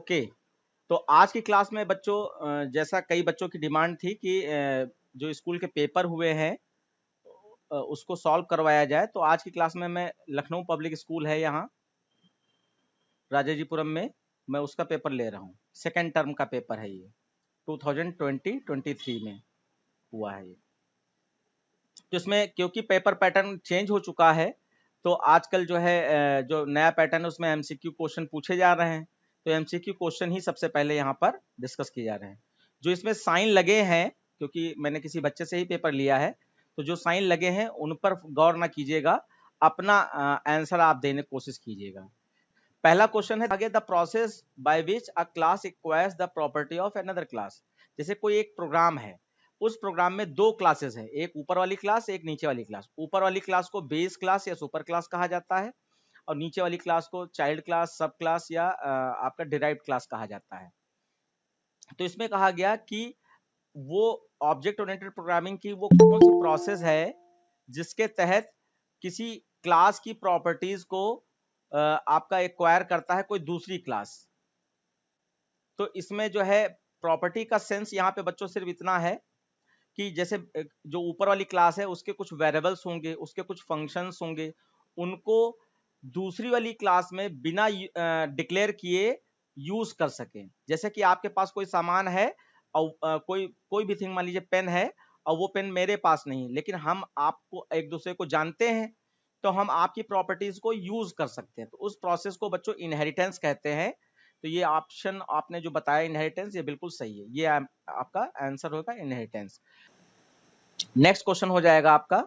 Okay, तो आज की क्लास में बच्चों जैसा कई बच्चों की डिमांड थी कि जो स्कूल के पेपर हुए हैं उसको सॉल्व करवाया जाए, तो आज की क्लास में मैं लखनऊ पब्लिक स्कूल है यहाँ राजाजीपुरम में, मैं उसका पेपर ले रहा हूँ। सेकेंड टर्म का पेपर है ये, 2020-23 में हुआ है ये। तो इसमें क्योंकि पेपर पैटर्न चेंज हो चुका है, तो आजकल जो है जो नया पैटर्न है उसमें एमसीक्यू क्वेश्चन पूछे जा रहे हैं, तो एमसीक्यू क्वेश्चन ही सबसे पहले यहाँ पर डिस्कस किए जा रहे हैं। जो इसमें साइन लगे हैं, क्योंकि मैंने किसी बच्चे से ही पेपर लिया है, तो जो साइन लगे हैं उन पर गौर ना कीजिएगा, अपना आंसर आप देने की कोशिश कीजिएगा। पहला क्वेश्चन है, आगे the process by which a class acquires the property of another class. जैसे कोई एक प्रोग्राम है, उस प्रोग्राम में दो क्लासेस है, एक ऊपर वाली क्लास, एक नीचे वाली क्लास। ऊपर वाली क्लास को बेस क्लास या सुपर क्लास कहा जाता है, और नीचे वाली क्लास को चाइल्ड क्लास, सब क्लास या आपका डिराइव्ड क्लास कहा जाता है। तो इसमें कहा गया कि वो ऑब्जेक्ट ओरिएंटेड प्रोग्रामिंग की वो कौन सी प्रोसेस है जिसके तहत किसी क्लास की प्रॉपर्टीज को आपका एक्वायर करता है कोई दूसरी क्लास। तो इसमें जो है प्रॉपर्टी का सेंस यहाँ पे बच्चों सिर्फ इतना है कि जैसे जो ऊपर वाली क्लास है उसके कुछ वेरिएबल्स होंगे, उसके कुछ फंक्शंस होंगे, उनको दूसरी वाली क्लास में बिना डिक्लेयर किए यूज कर सकें। जैसे कि आपके पास कोई सामान है और कोई भी थिंग, मान लीजिए पेन है, और वो पेन मेरे पास नहीं, लेकिन हम आपको एक दूसरे को जानते हैं, तो हम आपकी प्रॉपर्टीज को यूज कर सकते हैं। तो उस प्रोसेस को बच्चों इनहेरिटेंस कहते हैं। तो ये ऑप्शन आपने जो बताया इनहेरिटेंस, ये बिल्कुल सही है, ये आपका आंसर होगा इनहेरिटेंस। नेक्स्ट क्वेश्चन हो जाएगा आपका,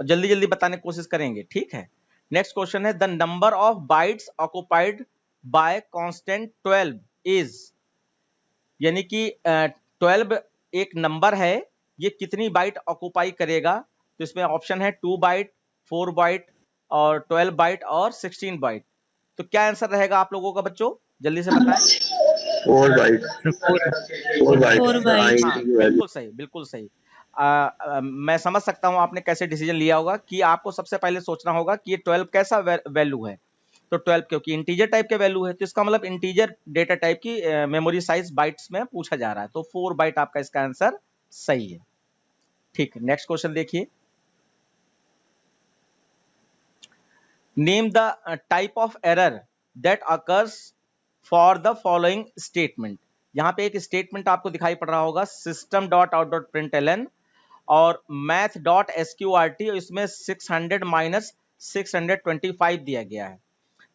जल्दी जल्दी बताने की कोशिश करेंगे, ठीक है। नेक्स्ट क्वेश्चन है, the number of bytes occupied by constant 12 is, यानी कि 12 एक नंबर है, ये कितनी बाइट ऑक्युपाई करेगा। तो इसमें ऑप्शन है 2 बाइट, 4 बाइट और 12 बाइट और 16 बाइट। तो क्या आंसर रहेगा आप लोगों का बच्चों, जल्दी से बताएं। 4 बाइट। 4 बाइट। हाँ, बिल्कुल सही, बिल्कुल सही। मैं समझ सकता हूं आपने कैसे डिसीजन लिया होगा कि आपको सबसे पहले सोचना होगा कि ये 12 कैसा वैल्यू है। तो 12 क्योंकि इंटीजर टाइप के वैल्यू है, तो इसका मतलब इंटीजर डेटा टाइप की मेमोरी साइज बाइट्स में पूछा जा रहा है, तो 4 बाइट आपका इसका आंसर सही है। ठीक, नेक्स्ट क्वेश्चन देखिए, name the type of error that occurs for the following statement. यहाँ पे एक स्टेटमेंट आपको दिखाई पड़ रहा होगा, system dot out dot println और math डॉट sqrt, इसमें 600 माइनस 625 दिया गया है।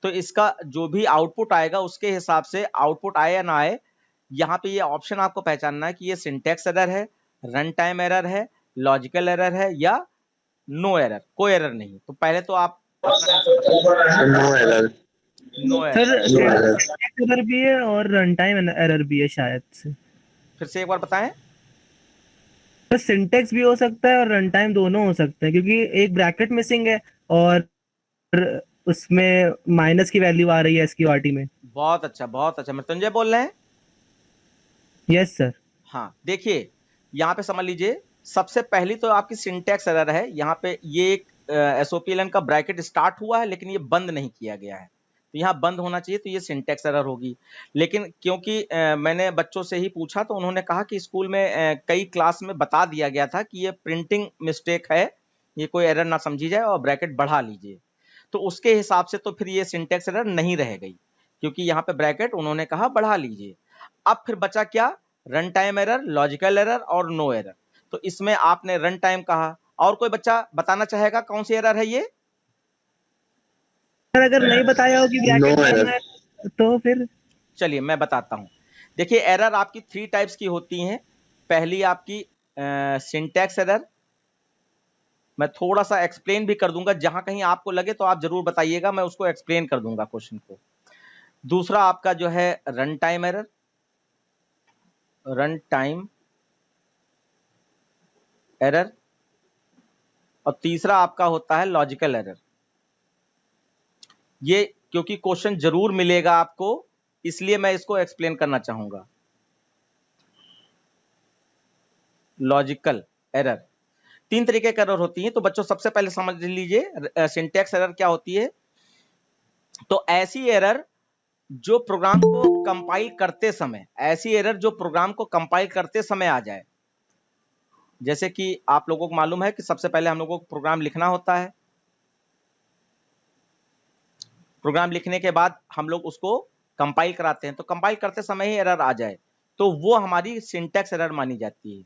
तो इसका जो भी आउटपुट आएगा उसके हिसाब से आउटपुट आए या ना आए, यहाँ पे ये ऑप्शन आपको पहचानना है कि ये सिंटैक्स एरर है, रन टाइम एरर है, लॉजिकल एरर है या नो एरर, कोई एरर नहीं। तो पहले तो आप no error. No sir error. Error भी है और रन टाइम एरर भी है शायद से। फिर से एक बार बताएं। तो सिंटेक्स भी हो सकता है और रन टाइम दोनों हो सकते हैं, क्योंकि एक ब्रैकेट मिसिंग है और उसमें माइनस की वैल्यू आ रही है एसक्यूआरटी में। बहुत अच्छा, बहुत अच्छा। मृत्युंजय बोल रहे हैं? Yes sir. हाँ, देखिए यहाँ पे समझ लीजिए, सबसे पहली तो आपकी सिंटैक्स एरर है। यहाँ पे ये एक एसओपीएलएन का ब्रैकेट स्टार्ट हुआ है लेकिन ये बंद नहीं किया गया है, तो यहाँ बंद होना चाहिए, तो ये सिंटैक्स एरर होगी। लेकिन क्योंकि मैंने बच्चों से ही पूछा तो उन्होंने कहा कि स्कूल में कई क्लास में बता दिया गया था कि ये प्रिंटिंग मिस्टेक है, ये कोई एरर ना समझी जाए और ब्रैकेट बढ़ा लीजिए। तो उसके हिसाब से तो फिर ये सिंटैक्स एरर नहीं रह गई, क्योंकि यहाँ पे ब्रैकेट उन्होंने कहा बढ़ा लीजिए। अब फिर बचा क्या, run time error, logical error और नो एरर। तो इसमें आपने रन टाइम कहा, और कोई बच्चा बताना चाहेगा कौन सी एरर है ये? सर अगर नहीं बताया हो कि ब्रैकेट बंद है तो फिर चलिए मैं बताता हूं। देखिए एरर आपकी 3 टाइप्स की होती हैं। पहली आपकी सिंटैक्स एरर, मैं थोड़ा सा एक्सप्लेन भी कर दूंगा, जहां कहीं आपको लगे तो आप जरूर बताइएगा, मैं उसको एक्सप्लेन कर दूंगा क्वेश्चन को। दूसरा आपका जो है run time error, run time error, और तीसरा आपका होता है लॉजिकल एरर। ये क्योंकि क्वेश्चन जरूर मिलेगा आपको, इसलिए मैं इसको एक्सप्लेन करना चाहूंगा। लॉजिकल एरर 3 तरीके की एरर होती है, तो बच्चों सबसे पहले समझ लीजिए सिंटैक्स एरर क्या होती है। तो ऐसी एरर जो प्रोग्राम को कंपाइल करते समय, ऐसी एरर जो प्रोग्राम को कंपाइल करते समय आ जाए। जैसे कि आप लोगों को मालूम है कि सबसे पहले हम लोगों को प्रोग्राम लिखना होता है, प्रोग्राम लिखने के बाद हम लोग उसको कंपाइल कराते हैं, तो कंपाइल करते समय ही एरर आ जाए तो वो हमारी सिंटैक्स एरर मानी जाती है।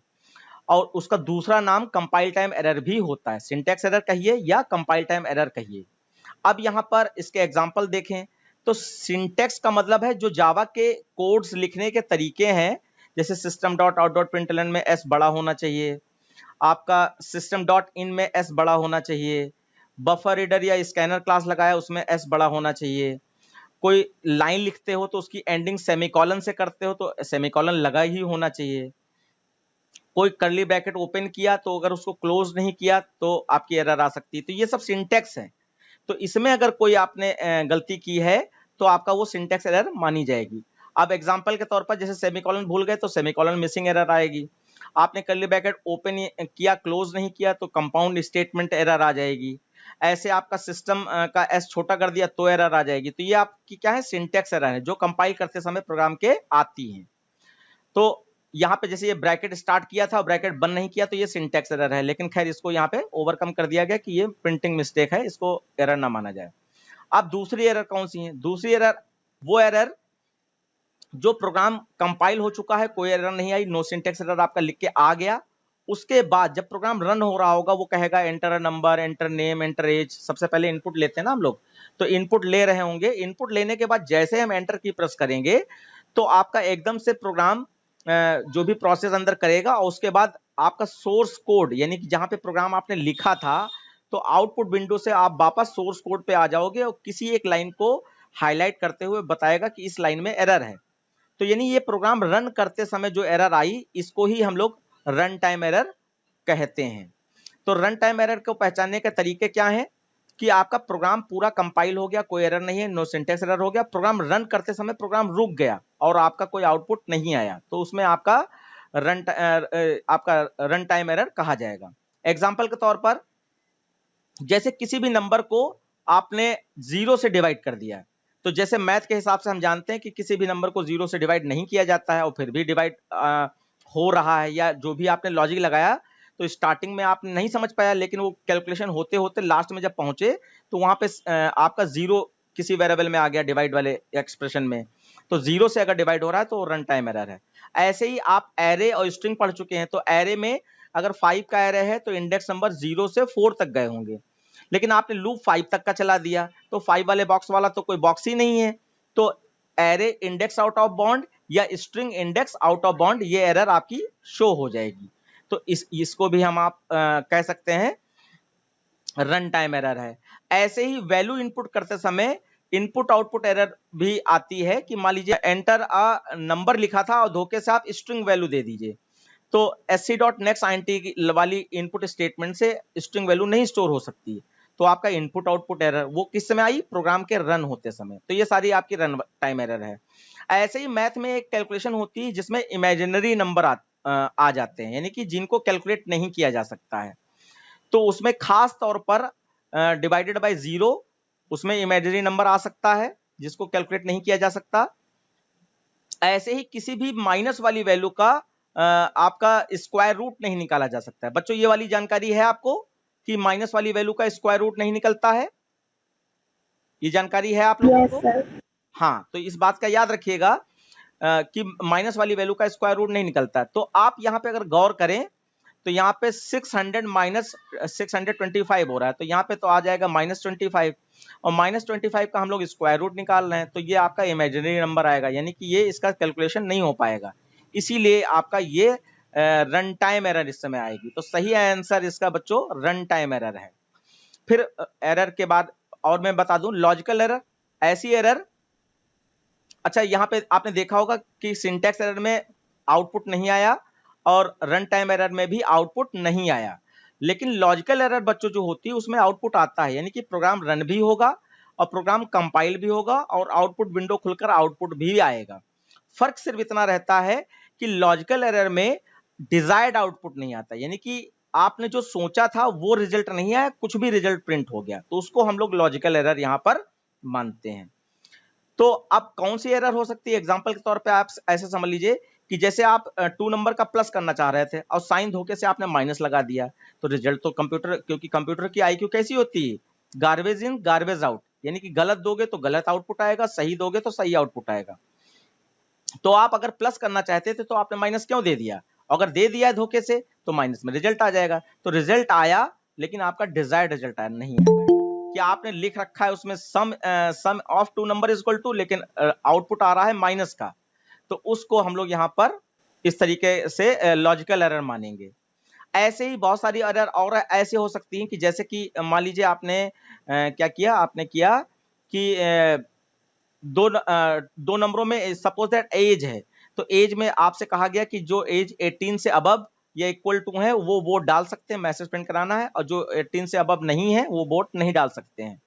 और उसका दूसरा नाम कंपाइल टाइम एरर भी होता है, सिंटैक्स एरर कहिए या कंपाइल टाइम एरर कहिए। अब यहाँ पर इसके एग्जांपल देखें तो सिंटैक्स का मतलब है जो जावा के कोड्स लिखने के तरीके हैं, जैसे system dot out dot println में एस बड़ा होना चाहिए, आपका सिस्टम डॉट इन में एस बड़ा होना चाहिए, बफर रीडर या स्कैनर क्लास लगाया उसमें एस बड़ा होना चाहिए, कोई लाइन लिखते हो तो उसकी एंडिंग सेमीकोलन से करते हो तो सेमीकोलन लगा ही होना चाहिए, कोई कर्ली ब्रैकेट ओपन किया तो अगर उसको क्लोज नहीं किया तो आपकी एरर आ सकती है। तो ये सब सिंटैक्स है, तो इसमें अगर कोई आपने गलती की है तो आपका वो सिंटैक्स एरर मानी जाएगी। अब एग्जांपल के तौर पर जैसे सेमीकोलन भूल गए तो सेमीकोलन मिसिंग एरर आएगी, आपने कर्ली ब्रैकेट ओपन किया क्लोज नहीं किया तो कंपाउंड स्टेटमेंट एरर आ जाएगी, ऐसे आपका सिस्टम का एस छोटा कर दिया तो एरर आ जाएगी। तो ये आपकी क्या है, सिंटैक्स एरर है जो कंपाइल करते समय प्रोग्राम के आती हैं। तो यहाँ पे जैसे ये ब्रैकेट स्टार्ट किया था ब्रैकेट बंद नहीं किया तो ये सिंटैक्स एरर है, लेकिन खैर इसको यहाँ पे ओवरकम कर दिया गया कि ये प्रिंटिंग मिस्टेक है, इसको एरर ना माना जाए। अब दूसरी एरर कौन सी है, दूसरी एरर वो एरर जो प्रोग्राम कंपाइल हो चुका है, कोई एरर नहीं आई, नो सिंटैक्स एरर आपका लिख के आ गया, उसके बाद जब प्रोग्राम रन हो रहा होगा वो कहेगा enter number, enter name, enter age. सबसे पहले इनपुट लेते हैं ना हम लोग, तो इनपुट ले रहे होंगे, इनपुट लेने के बाद जैसे हम एंटर की प्रेस करेंगे तो आपका एकदम से प्रोग्राम जो भी प्रोसेस अंदर करेगा और उसके बाद आपका सोर्स कोड यानी कि जहां पे प्रोग्राम आपने लिखा था तो आउटपुट विंडो से आप वापस सोर्स कोड पे आ जाओगे और किसी एक लाइन को हाईलाइट करते हुए बताएगा कि इस लाइन में एरर है। तो यानी ये प्रोग्राम रन करते समय जो एरर आई इसको ही हम लोग रन टाइम एरर कहते हैं। तो रन टाइम एरर को पहचानने के तरीके क्या हैं कि आपका प्रोग्राम पूरा कंपाइल हो गया, कोई एरर नहीं है, नो सिंटैक्स एरर हो गया, प्रोग्राम रन करते समय प्रोग्राम रुक गया और आपका कोई आउटपुट नहीं आया, तो उसमें आपका रन टाइम एरर कहा जाएगा। एग्जांपल के तौर पर जैसे किसी भी नंबर को आपने 0 से डिवाइड कर दिया, तो जैसे मैथ के हिसाब से हम जानते हैं कि किसी भी नंबर को 0 से डिवाइड नहीं किया जाता है और फिर भी डिवाइड हो रहा है, या जो भी आपने लॉजिक लगाया तो स्टार्टिंग में आपने नहीं समझ पाया लेकिन वो कैलकुलेशन होते होते लास्ट में जब पहुंचे तो वहां पे आपका 0 किसी वेरिएबल में आ गया डिवाइड वाले एक्सप्रेशन में, तो 0 से अगर डिवाइड हो रहा है तो रन टाइम एरर है। ऐसे ही आप एरे और स्ट्रिंग पढ़ चुके हैं, तो एरे में अगर 5 का एरे है तो इंडेक्स नंबर 0 से 4 तक गए होंगे, लेकिन आपने लूप 5 तक का चला दिया तो 5 वाले बॉक्स वाला तो कोई बॉक्स ही नहीं है, तो array index out of bound या string index out of bound ये एरर आपकी शो हो जाएगी। तो इसको भी हम आप कह सकते हैं रन टाइम एरर है। ऐसे ही वैल्यू इनपुट करते समय इनपुट आउटपुट एरर भी आती है कि मान लीजिए एंटर अ नंबर लिखा था और धोखे से आप स्ट्रिंग वैल्यू दे दीजिए, तो sc.next वाली इनपुट स्टेटमेंट से स्ट्रिंग वैल्यू नहीं स्टोर हो सकती, तो आपका इनपुट आउटपुट एरर वो किस समय आई, प्रोग्राम के रन होते समय। तो ये सारी आपकी रन टाइम एरर है। ऐसे ही मैथ में एक कैलकुलेशन होती है जिसमें इमेजिनरी नंबर आ जाते हैं, यानी कि जिनको कैलकुलेट नहीं किया जा सकता है, तो उसमें खास तौर पर डिवाइडेड बाय 0 उसमें इमेजिनरी नंबर आ सकता है जिसको कैलकुलेट नहीं किया जा सकता। ऐसे ही किसी भी माइनस वाली वैल्यू का आपका स्क्वायर रूट नहीं निकाला जा सकता है। बच्चों ये वाली जानकारी है आपको कि माइनस वाली वैल्यू का स्क्वायर रूट नहीं निकलता है, ये जानकारी है आप लोगों को? हाँ, तो इस बात का याद रखिएगा कि माइनस वाली वैल्यू का स्क्वायर रूट नहीं निकलता। तो आप यहाँ पे अगर गौर करें तो यहाँ पे 600 माइनस 625 हो रहा है, तो यहाँ पे तो आ जाएगा -25 और -25 का हम लोग स्क्वायर रूट निकाल रहे हैं, तो ये आपका इमेजिनरी नंबर आएगा, यानी कि ये इसका कैलकुलेशन नहीं हो पाएगा, इसीलिए आपका ये रन टाइम एरर इस समय आएगी। तो सही आंसर इसका बच्चों रन टाइम एरर है। फिर एरर के बाद और मैं बता दूं लॉजिकल एरर, ऐसी एरर, अच्छा यहाँ पे आपने देखा होगा कि सिंटैक्स एरर में आउटपुट नहीं आया और रन टाइम एरर में भी आउटपुट नहीं आया, लेकिन लॉजिकल एरर बच्चों जो होती है उसमें आउटपुट आता है, यानी कि प्रोग्राम रन भी होगा और प्रोग्राम कंपाइल भी होगा और आउटपुट विंडो खुलकर आउटपुट भी आएगा। फर्क सिर्फ इतना रहता है कि लॉजिकल एरर में डिजायर्ड आउटपुट नहीं आता, यानी कि आपने जो सोचा था वो रिजल्ट नहीं आया, कुछ भी रिजल्ट प्रिंट हो गया, तो उसको हम लोग लॉजिकल एरर यहां पर मानते हैं। तो अब कौन सी एरर हो सकती है? एग्जांपल के तौर पे आप ऐसे समझ लीजिए कि जैसे आप 2 नंबर का प्लस करना चाह रहे थे और साइन धोखे से आपने माइनस लगा दिया, तो रिजल्ट तो कंप्यूटर, क्योंकि कंप्यूटर की आईक्यू कैसी होती है, गार्बेज इन गार्बेज आउट, यानी कि गलत दोगे तो गलत आउटपुट आएगा, सही दोगे तो सही आउटपुट आएगा। तो आप अगर प्लस करना चाहते थे तो आपने माइनस क्यों दे दिया? अगर दे दिया है धोखे से तो माइनस में रिजल्ट आ जाएगा। तो रिजल्ट आया लेकिन आपका डिजायर्ड रिजल्ट आया नहीं है। क्या आपने लिख रखा है उसमें sum of 2 number is equal to, लेकिन आउटपुट आ रहा है माइनस का, तो उसको हम लोग यहां पर इस तरीके से लॉजिकल एरर मानेंगे। ऐसे ही बहुत सारी एरर और ऐसे हो सकती हैं कि जैसे कि मान लीजिए आपने क्या किया, आपने किया कि दो नंबरों में सपोज दैट एज है, तो एज में आपसे कहा गया कि जो एज 18 से अबव या इक्वल टू है वो वोट डाल सकते हैं, मैसेज प्रिंट कराना है, और जो 18 से अबव नहीं है वो वोट नहीं डाल सकते हैं।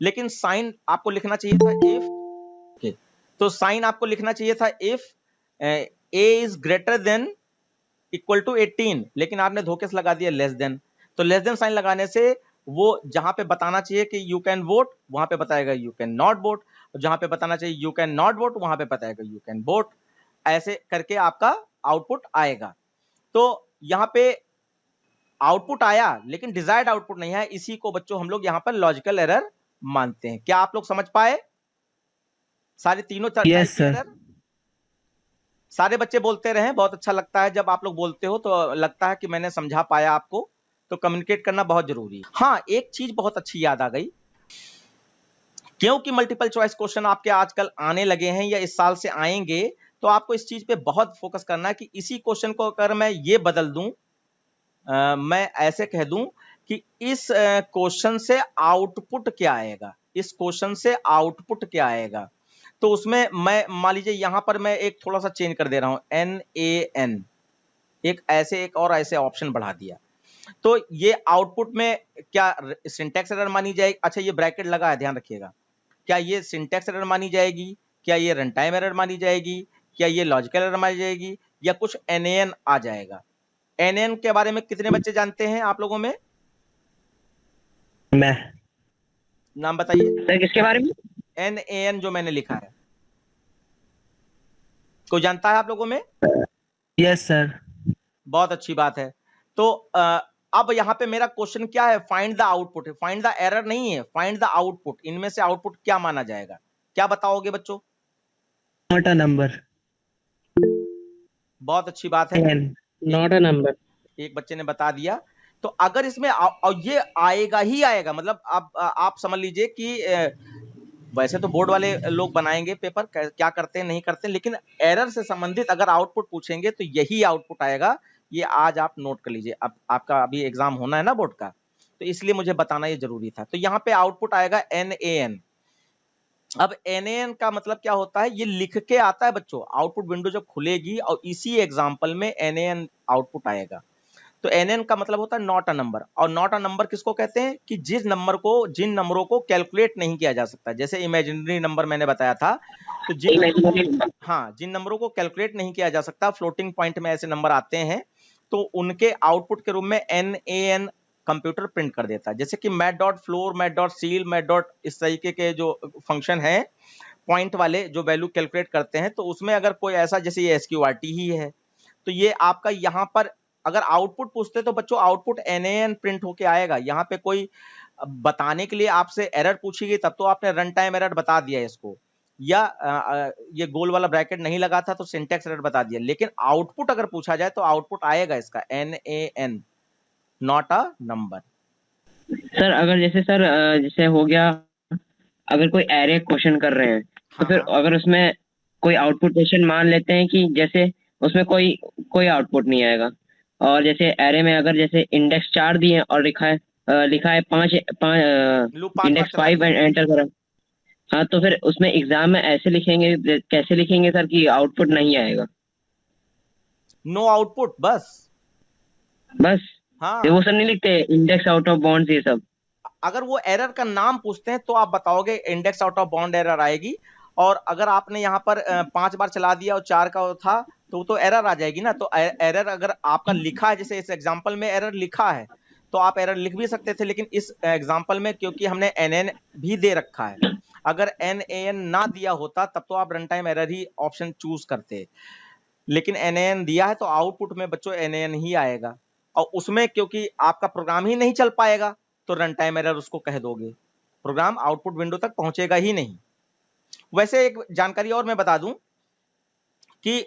लेकिन साइन आपको लिखना चाहिए था इफ, तो साइन आपको लिखना चाहिए था if a is greater than equal to 18, लेकिन आपने धोखे से लगा दिया लेस देन। तो लेस देन साइन लगाने से वो जहां पे बताना चाहिए कि यू कैन वोट, वहां पे बताएगा यू कैन नॉट वोट, जहां पे बताना चाहिए यू कैन नॉट वोट, वहां पे बताएगा यू कैन वोट। ऐसे करके आपका आउटपुट आएगा। तो यहाँ पे आउटपुट आया लेकिन डिजायर्ड आउटपुट नहीं है, इसी को बच्चों हम लोग यहाँ पर लॉजिकल एरर मानते हैं। क्या आप लोग समझ पाए सारे तीनों Yes, sir. एरर? सारे बच्चे बोलते रहे, बहुत अच्छा लगता है जब आप लोग बोलते हो, तो लगता है कि मैंने समझा पाया आपको। तो कम्युनिकेट करना बहुत जरूरी है। हाँ, एक चीज बहुत अच्छी याद आ गई, क्योंकि मल्टीपल चॉइस क्वेश्चन आपके आजकल आने लगे हैं या इस साल से आएंगे, तो आपको इस चीज पे बहुत फोकस करना है कि इसी क्वेश्चन को अगर मैं ये बदल दूं, मैं ऐसे कह दूं कि इस क्वेश्चन से आउटपुट क्या आएगा, इस क्वेश्चन से आउटपुट क्या आएगा, तो उसमें मैं मान लीजिए यहां पर मैं एक थोड़ा सा चेंज कर दे रहा हूं, NaN, एक और ऐसे ऑप्शन बढ़ा दिया, तो ये आउटपुट में क्या सिंटैक्स एरर मानी जाएगी? अच्छा, ये ब्रैकेट लगा है, ध्यान रखिएगा। क्या ये सिंटैक्स एरर मानी जाएगी, क्या ये रन टाइम एरर मानी जाएगी, क्या ये लॉजिकल एरर मानी जाएगी, या कुछ NaN आ जाएगा? NaN के बारे में कितने बच्चे जानते हैं आप लोगों में? मैं नाम बताइए। सर किसके बारे में? NaN जो मैंने लिखा है, कोई जानता है आप लोगों में? Yes sir. बहुत अच्छी बात है। तो अब यहाँ पे मेरा क्वेश्चन क्या है? फाइंड द आउटपुट है, फाइंड द एरर नहीं है, फाइंड द आउटपुट। इनमें से आउटपुट क्या माना जाएगा? क्या बताओगे बच्चों? Not a number. बहुत अच्छी बात है, नॉट अ नंबर। एक बच्चे ने बता दिया। तो अगर इसमें और ये आएगा ही आएगा, मतलब आप समझ लीजिए कि वैसे तो बोर्ड वाले लोग बनाएंगे पेपर, क्या करते हैं नहीं करते हैं, लेकिन एरर से संबंधित अगर आउटपुट पूछेंगे तो यही आउटपुट आएगा। ये आज आप नोट कर लीजिए, अब आपका अभी एग्जाम होना है ना बोर्ड का, तो इसलिए मुझे बताना ये जरूरी था। तो यहाँ पे आउटपुट आएगा NaN। अब NaN का मतलब क्या होता है? ये लिख के आता है बच्चों, आउटपुट विंडो जब खुलेगी और इसी एग्जाम्पल में NaN आउटपुट आएगा। तो NaN का मतलब होता है नॉट अ नंबर। और नॉट अ नंबर किसको कहते हैं? कि जिन नंबरों को कैलकुलेट नहीं किया जा सकता, जैसे इमेजिनरी नंबर मैंने बताया था, तो जिन नंबरों को कैलकुलेट नहीं किया जा सकता, फ्लोटिंग पॉइंट में ऐसे नंबर आते हैं, तो उनके आउटपुट के रूप में NaN कंप्यूटर प्रिंट कर देता है। जैसे कि मैट.फ्लोर, मैट.सील, इस तरीके के जो फंक्शन है पॉइंट वाले जो वैल्यू कैलकुलेट करते हैं, तो उसमें अगर कोई ऐसा, जैसे ये SQRT ही है, तो ये आपका यहाँ पर अगर आउटपुट पूछते तो बच्चों आउटपुट NaN प्रिंट होके आएगा। यहाँ पे कोई बताने के लिए आपसे एरर पूछी गई तब तो आपने रन टाइम एरर बता दिया इसको, या ये गोल वाला ब्रैकेट नहीं लगा था तो सिंटैक्स एरर बता दिया, लेकिन आउटपुट अगर पूछा जाए तो आउटपुट आएगा इसका NaN, not a number. Sir अगर जैसे हो गया, अगर कोई एरे क्वेश्चन कर रहे हैं तो फिर अगर उसमें कोई आउटपुट क्वेश्चन मान लेते हैं कि जैसे उसमें कोई आउटपुट नहीं आएगा, और जैसे एरे में अगर जैसे इंडेक्स 4 दिए और लिखा है 5 इंडेक्स 5 एंटर करो, हाँ, तो फिर उसमें एग्जाम में ऐसे लिखेंगे, कैसे लिखेंगे सर कि आउटपुट नहीं आएगा? नो आउटपुट, बस। हाँ, वो सब नहीं लिखते इंडेक्स आउट ऑफ बाउंड्स ये सब? अगर वो एरर का नाम पूछते हैं तो आप बताओगे index out of bound error आएगी, और अगर आपने यहाँ पर 5 बार चला दिया और 4 का था तो एरर आ जाएगी ना। तो एरर अगर आपका लिखा है, जैसे इस एग्जांपल में एरर लिखा है, तो आप एरर लिख भी सकते थे, लेकिन इस एग्जांपल में क्योंकि हमने NaN भी दे रखा है, अगर NaN ना दिया होता तब तो आप रन टाइम एरर ही ऑप्शन चूज करते, लेकिन NaN दिया है तो आउटपुट में बच्चों NaN ही आएगा, और उसमें क्योंकि आपका प्रोग्राम ही नहीं चल पाएगा तो रन टाइम एरर उसको कह दोगे, प्रोग्राम आउटपुट विंडो तक पहुंचेगा ही नहीं। वैसे एक जानकारी और मैं बता दूं कि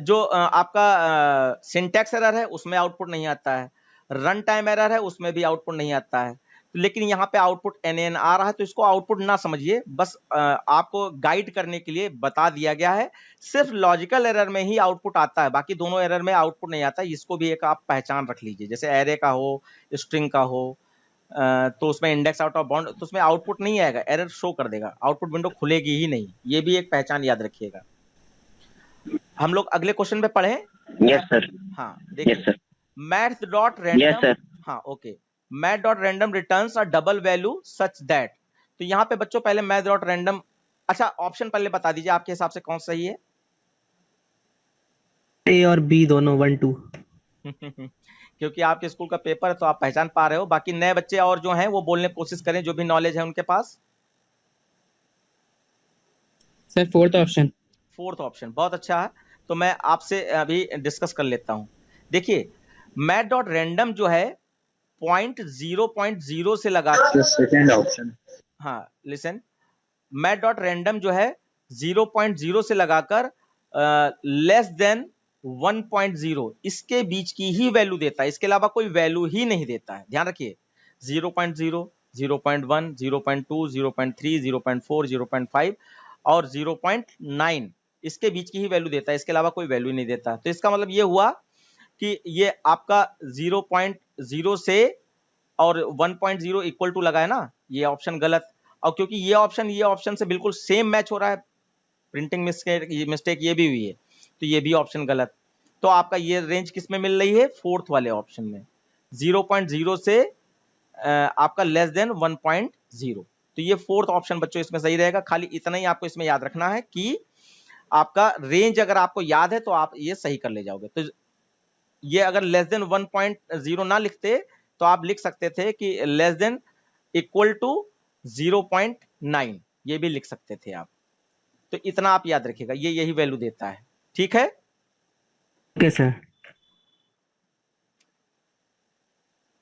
जो आपका सिंटैक्स एरर है उसमें आउटपुट नहीं आता है, रन टाइम एरर है उसमें भी आउटपुट नहीं आता है, लेकिन यहाँ पे आउटपुट NaN आ रहा है, तो इसको आउटपुट ना समझिए, बस आपको गाइड करने के लिए बता दिया गया है। सिर्फ लॉजिकल एरर में ही आउटपुट आता है, बाकी दोनों एरर में आउटपुट नहीं आता है। इसको भी एक आप पहचान रख लीजिए, जैसे एरे का हो, स्ट्रिंग का हो, तो उसमें इंडेक्स आउट ऑफ बाउंड, तो उसमें आउटपुट नहीं आएगा, एरर शो कर देगा, आउटपुट विंडो खुलेगी ही नहीं। ये भी एक पहचान याद रखिएगा। हम लोग अगले क्वेश्चन पे पढ़े। Yes sir. हाँ देखिए, yes sir. Math dot yes random, sir. हाँ okay, math dot random returns a double value such that. तो यहाँ पे बच्चों पहले मैथ डॉट रैंडम, अच्छा ऑप्शन पहले बता दीजिए आपके हिसाब से कौन सही है? ए और बी दोनों 1 2। क्योंकि आपके स्कूल का पेपर है तो आप पहचान पा रहे हो, बाकी नए बच्चे और जो हैं वो बोलने की कोशिश करें, जो भी नॉलेज है उनके पास। Sir fourth option. Fourth option बहुत अच्छा है, तो मैं आपसे अभी डिस्कस कर लेता हूं। देखिए मैथ डॉट रैंडम जो है 0.0 से लगा, सेकंड ऑप्शन। हाँ लिसन, मैथ डॉट रैंडम जो है 0.0 से लगाकर लेस देन 1.0 इसके बीच की ही वैल्यू देता है, इसके अलावा कोई वैल्यू ही नहीं देता है। ध्यान रखिए 0.0, 0.1, 0.2, 0.3, 0.4, 0.5 और 0.9 इसके बीच की ही वैल्यू देता है, इसके अलावा कोई वैल्यू नहीं देता। तो इसका मतलब ये हुआ कि ये आपका 0.0 से और 1.0 इक्वल टू लगा है ना, ये ऑप्शन गलत। और क्योंकि ये ऑप्शन से बिल्कुल सेम मैच हो रहा है, प्रिंटिंग मिस्टेक ये भी हुई है, तो ये भी ऑप्शन गलत। तो आपका ये रेंज किस में मिल रही है? फोर्थ वाले ऑप्शन में, 0.0 से आपका लेस देन 1.0। तो ये फोर्थ ऑप्शन बच्चों इसमें सही रहेगा। खाली इतना ही आपको इसमें याद रखना है कि आपका रेंज अगर आपको याद है तो आप ये सही कर ले जाओगे। तो ये अगर लेस देन 1.0 ना लिखते तो आप लिख सकते थे कि लेस देन इक्वल टू 0.9, ये भी लिख सकते थे आप। तो इतना आप याद रखिएगा, ये यही वैल्यू देता है। ठीक है, ओके सर।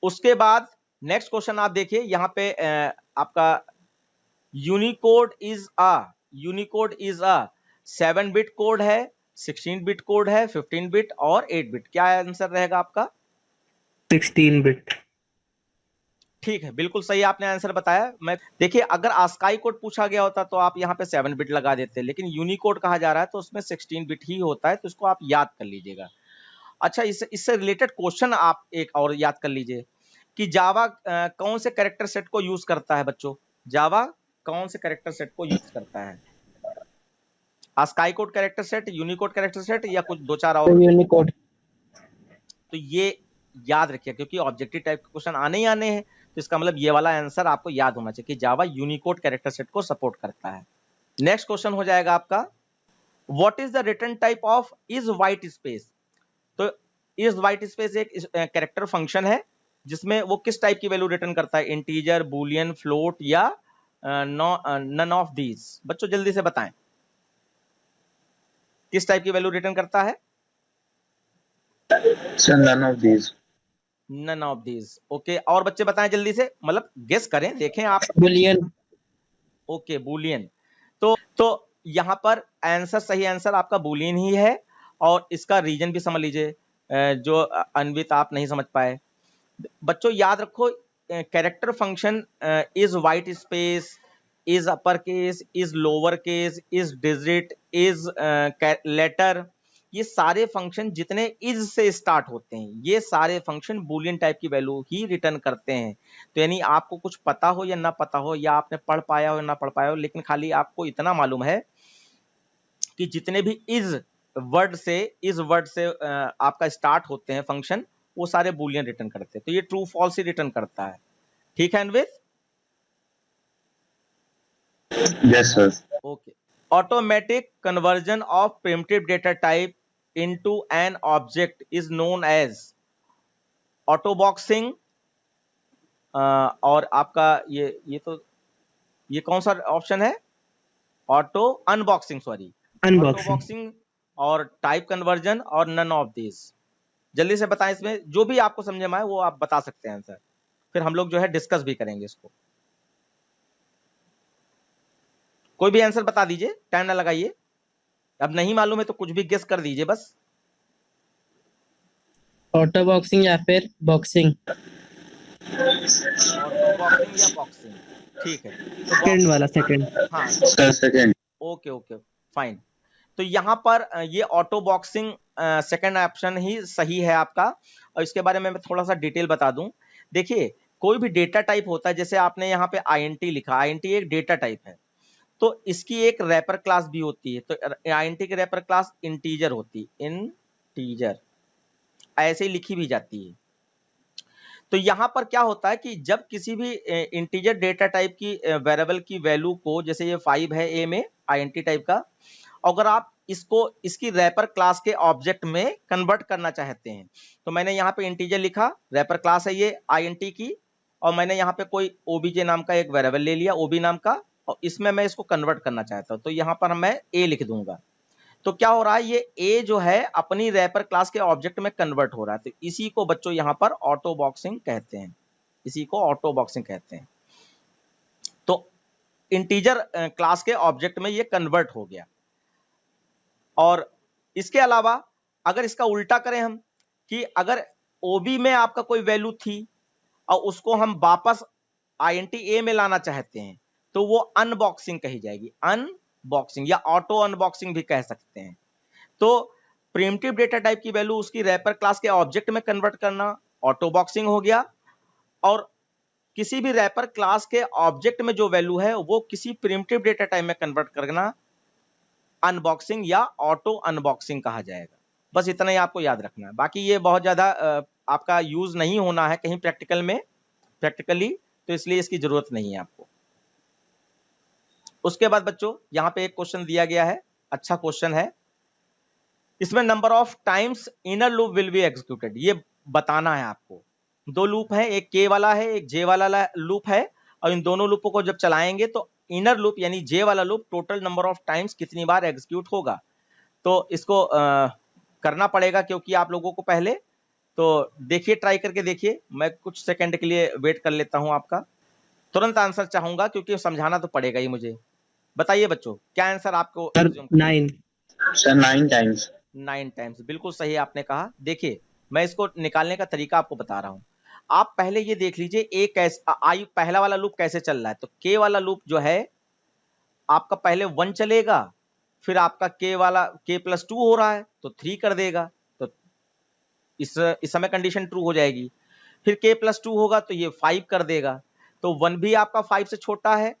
उसके बाद नेक्स्ट क्वेश्चन आप देखिए, यहाँ पे आपका Unicode is a 7 bit code है, 16 बिट कोड है, 15 बिट और 8 बिट। क्या आंसर रहेगा आपका? 16 बिट। ठीक है, बिल्कुल सही आपने आंसर बताया। मैं देखिए अगर आस्काई कोड पूछा गया होता तो आप यहाँ पे 7 बिट लगा देते, लेकिन यूनिकोड कहा जा रहा है तो उसमें 16 बिट ही होता है, तो इसको आप याद कर लीजिएगा। अच्छा, इससे रिलेटेड क्वेश्चन आप एक और याद कर लीजिए कि जावा कौन से कैरेक्टर सेट को यूज करता है बच्चों? जावा कौन से कैरेक्टर सेट को यूज करता है? ASCII code character set, Unicode character set या कुछ दो चार और? यूनिकोड। तो ये याद रखिए क्योंकि ऑब्जेक्टिव टाइप के क्वेश्चन आने ही आने हैं, तो इसका मतलब ये वाला आंसर आपको याद होना चाहिए कि जावा यूनिकोड कैरेक्टर सेट को सपोर्ट करता है। नेक्स्ट क्वेश्चन हो जाएगा आपका, what is the return type of is white space? तो इज वाइट स्पेस एक कैरेक्टर फंक्शन है जिसमें वो किस टाइप की वैल्यू रिटर्न करता है? इंटीजर, बूलियन, फ्लोट या नन ऑफ दीज? बच्चों जल्दी से बताएं, किस टाइप की वैल्यू रिटर्न करता है? None of these. None of these. Okay, और बच्चे बताएं जल्दी से, मतलब गेस करें, देखें आप। बुलियन। Okay, Boolean. तो यहां पर आंसर, सही आंसर आपका बूलियन ही है, और इसका रीजन भी समझ लीजिए जो अन्वित आप नहीं समझ पाए। बच्चों याद रखो, character function is white space, is upper case, is lower case, is digit, is letter, ये सारे फंक्शन जितने इज से स्टार्ट होते हैं ये सारे फंक्शन बूलियन टाइप की वैल्यू ही रिटर्न करते हैं। तो यानी आपको कुछ पता हो या ना पता हो, या आपने पढ़ पाया हो या ना पढ़ पाया हो, लेकिन खाली आपको इतना मालूम है कि जितने भी इज वर्ड से आपका स्टार्ट होते हैं फंक्शन, वो सारे बूलियन रिटर्न करते हैं। तो ये ट्रू फॉल्स ही रिटर्न करता है। ठीक है Anvit? Yes sir. Okay, automatic conversion of primitive data type into an object is known as autoboxing. और आपका ये कौन सा ऑप्शन है? Auto unboxing, sorry unboxing. Boxing और टाइप कन्वर्जन और नन ऑफ दिस। जल्दी से बताएं, इसमें जो भी आपको समझ में आए वो आप बता सकते हैं आंसर, फिर हम लोग जो है डिस्कस भी करेंगे इसको। कोई भी आंसर बता दीजिए, टाइम ना लगाइए। अब नहीं मालूम है तो कुछ भी गेस कर दीजिए बस। ऑटो बॉक्सिंग या फिर बॉक्सिंग। ऑटो बॉक्सिंग या बॉक्सिंग, ठीक है। तो सेकंड वाला, सेकंड। हाँ तो Sir, second. Okay okay fine. तो यहाँ पर ये ऑटो बॉक्सिंग सेकंड ऑप्शन ही सही है आपका। और इसके बारे में मैं थोड़ा सा डिटेल बता दूं। देखिए कोई भी डेटा टाइप होता है, जैसे आपने यहाँ पे आईएनटी लिखा, आईएनटी एक डेटा टाइप है, तो इसकी एक रैपर क्लास भी होती है। तो आईएनटी की रैपर क्लास इंटीजर होती है, इंटीजर ऐसे ही लिखी भी जाती है। तो यहाँ पर क्या होता है कि जब किसी भी इंटीजर डेटा टाइप की वेरिएबल की वैल्यू को, जैसे ये 5 है ए में आईएनटी टाइप का, अगर आप इसको इसकी रैपर क्लास के ऑब्जेक्ट में कन्वर्ट करना चाहते हैं, तो मैंने यहाँ पे इंटीजर लिखा, रैपर क्लास है ये आईएनटी की, और मैंने यहाँ पे कोई ओबीजे नाम का एक वेरिएबल ले लिया, ओबी नाम का, और इसमें मैं इसको कन्वर्ट करना चाहता हूँ, तो यहाँ पर मैं ए लिख दूंगा। तो क्या हो रहा है, ये ए जो है अपनी रैपर क्लास के ऑब्जेक्ट में कन्वर्ट हो रहा है। तो इसी को बच्चों यहाँ पर ऑटो बॉक्सिंग कहते हैं, इसी को ऑटो बॉक्सिंग कहते हैं। तो इंटीजर क्लास के ऑब्जेक्ट में ये कन्वर्ट हो गया। और इसके अलावा अगर इसका उल्टा करें हम, कि अगर ओबी में आपका कोई वैल्यू थी और उसको हम वापस आईएनटी ए में लाना चाहते हैं, तो वो अनबॉक्सिंग कही जाएगी, अनबॉक्सिंग या ऑटो अनबॉक्सिंग भी कह सकते हैं। तो प्रिमिटिव डेटा टाइप की वैल्यू उसकी रैपर क्लास के ऑब्जेक्ट में कन्वर्ट करना ऑटो बॉक्सिंग हो गया, और किसी भी रैपर क्लास के ऑब्जेक्ट में जो वैल्यू है वो किसी प्रिमिटिव डेटा टाइप में कन्वर्ट करना अनबॉक्सिंग या ऑटो अनबॉक्सिंग कहा जाएगा। बस इतना ही आपको याद रखना है, बाकी ये बहुत ज्यादा आपका यूज नहीं होना है कहीं प्रैक्टिकल में, प्रैक्टिकली, तो इसलिए इसकी जरूरत नहीं है आपको। उसके बाद बच्चों यहाँ पे एक क्वेश्चन दिया गया है, अच्छा क्वेश्चन है। इसमें number of times inner loop will be executed, ये बताना है आपको। दो लूप है, एक के वाला है, एक जे वाला लूप है, और इन दोनों लूपों को जब चलाएंगे तो इनर लूप यानी जे वाला loop total number of times कितनी बार एग्जीक्यूट होगा। तो इसको करना पड़ेगा क्योंकि आप लोगों को पहले, तो देखिए ट्राई करके देखिए, मैं कुछ सेकंड के लिए वेट कर लेता हूं आपका, तुरंत आंसर चाहूंगा क्योंकि समझाना तो पड़ेगा ही मुझे। बताइए बच्चों क्या आंसर आपको? 9। Sir, 9 times. 9 टाइम्स, बिल्कुल सही आपने कहा। देखिए मैं इसको निकालने का तरीका आपको बता रहा हूं। आप पहले ये देख लीजिए ए कैसे आई, पहला वाला लूप कैसे चल रहा है। तो के वाला लूप जो है आपका पहले 1 चलेगा, फिर आपका के वाला k+2 हो रहा है तो 3 कर देगा, तो इस समय कंडीशन ट्रू हो जाएगी। फिर k+2 होगा तो ये 5 कर देगा, तो 1 भी आपका 5 से छोटा है,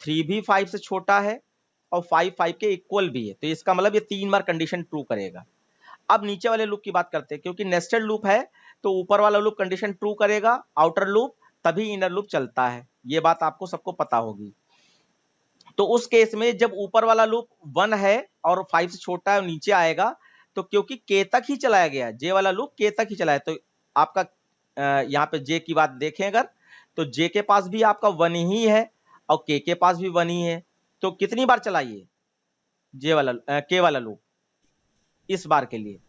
3 भी 5 से छोटा है, और 5 5 के इक्वल भी है, तो इसका मतलब ये 3 बार कंडीशन ट्रू करेगा। अब नीचे वाले लूप की बात करते हैं, क्योंकि नेस्टेड लूप है तो ऊपर वाला लूप कंडीशन ट्रू करेगा, आउटर लूप, तभी इनर लूप चलता है, ये बात आपको सबको पता होगी। तो उस केस में जब ऊपर वाला लूप 1 है और 5 से छोटा है और नीचे आएगा, तो क्योंकि के तक ही चलाया गया, जे वाला लूप के तक ही चला है, तो आपका यहाँ पे जे की बात देखें अगर, तो जे के पास भी आपका 1 ही है और के पास भी 1 ही है, तो कितनी बार चलाइए जे वाला के वाला लूप इस बार के लिए?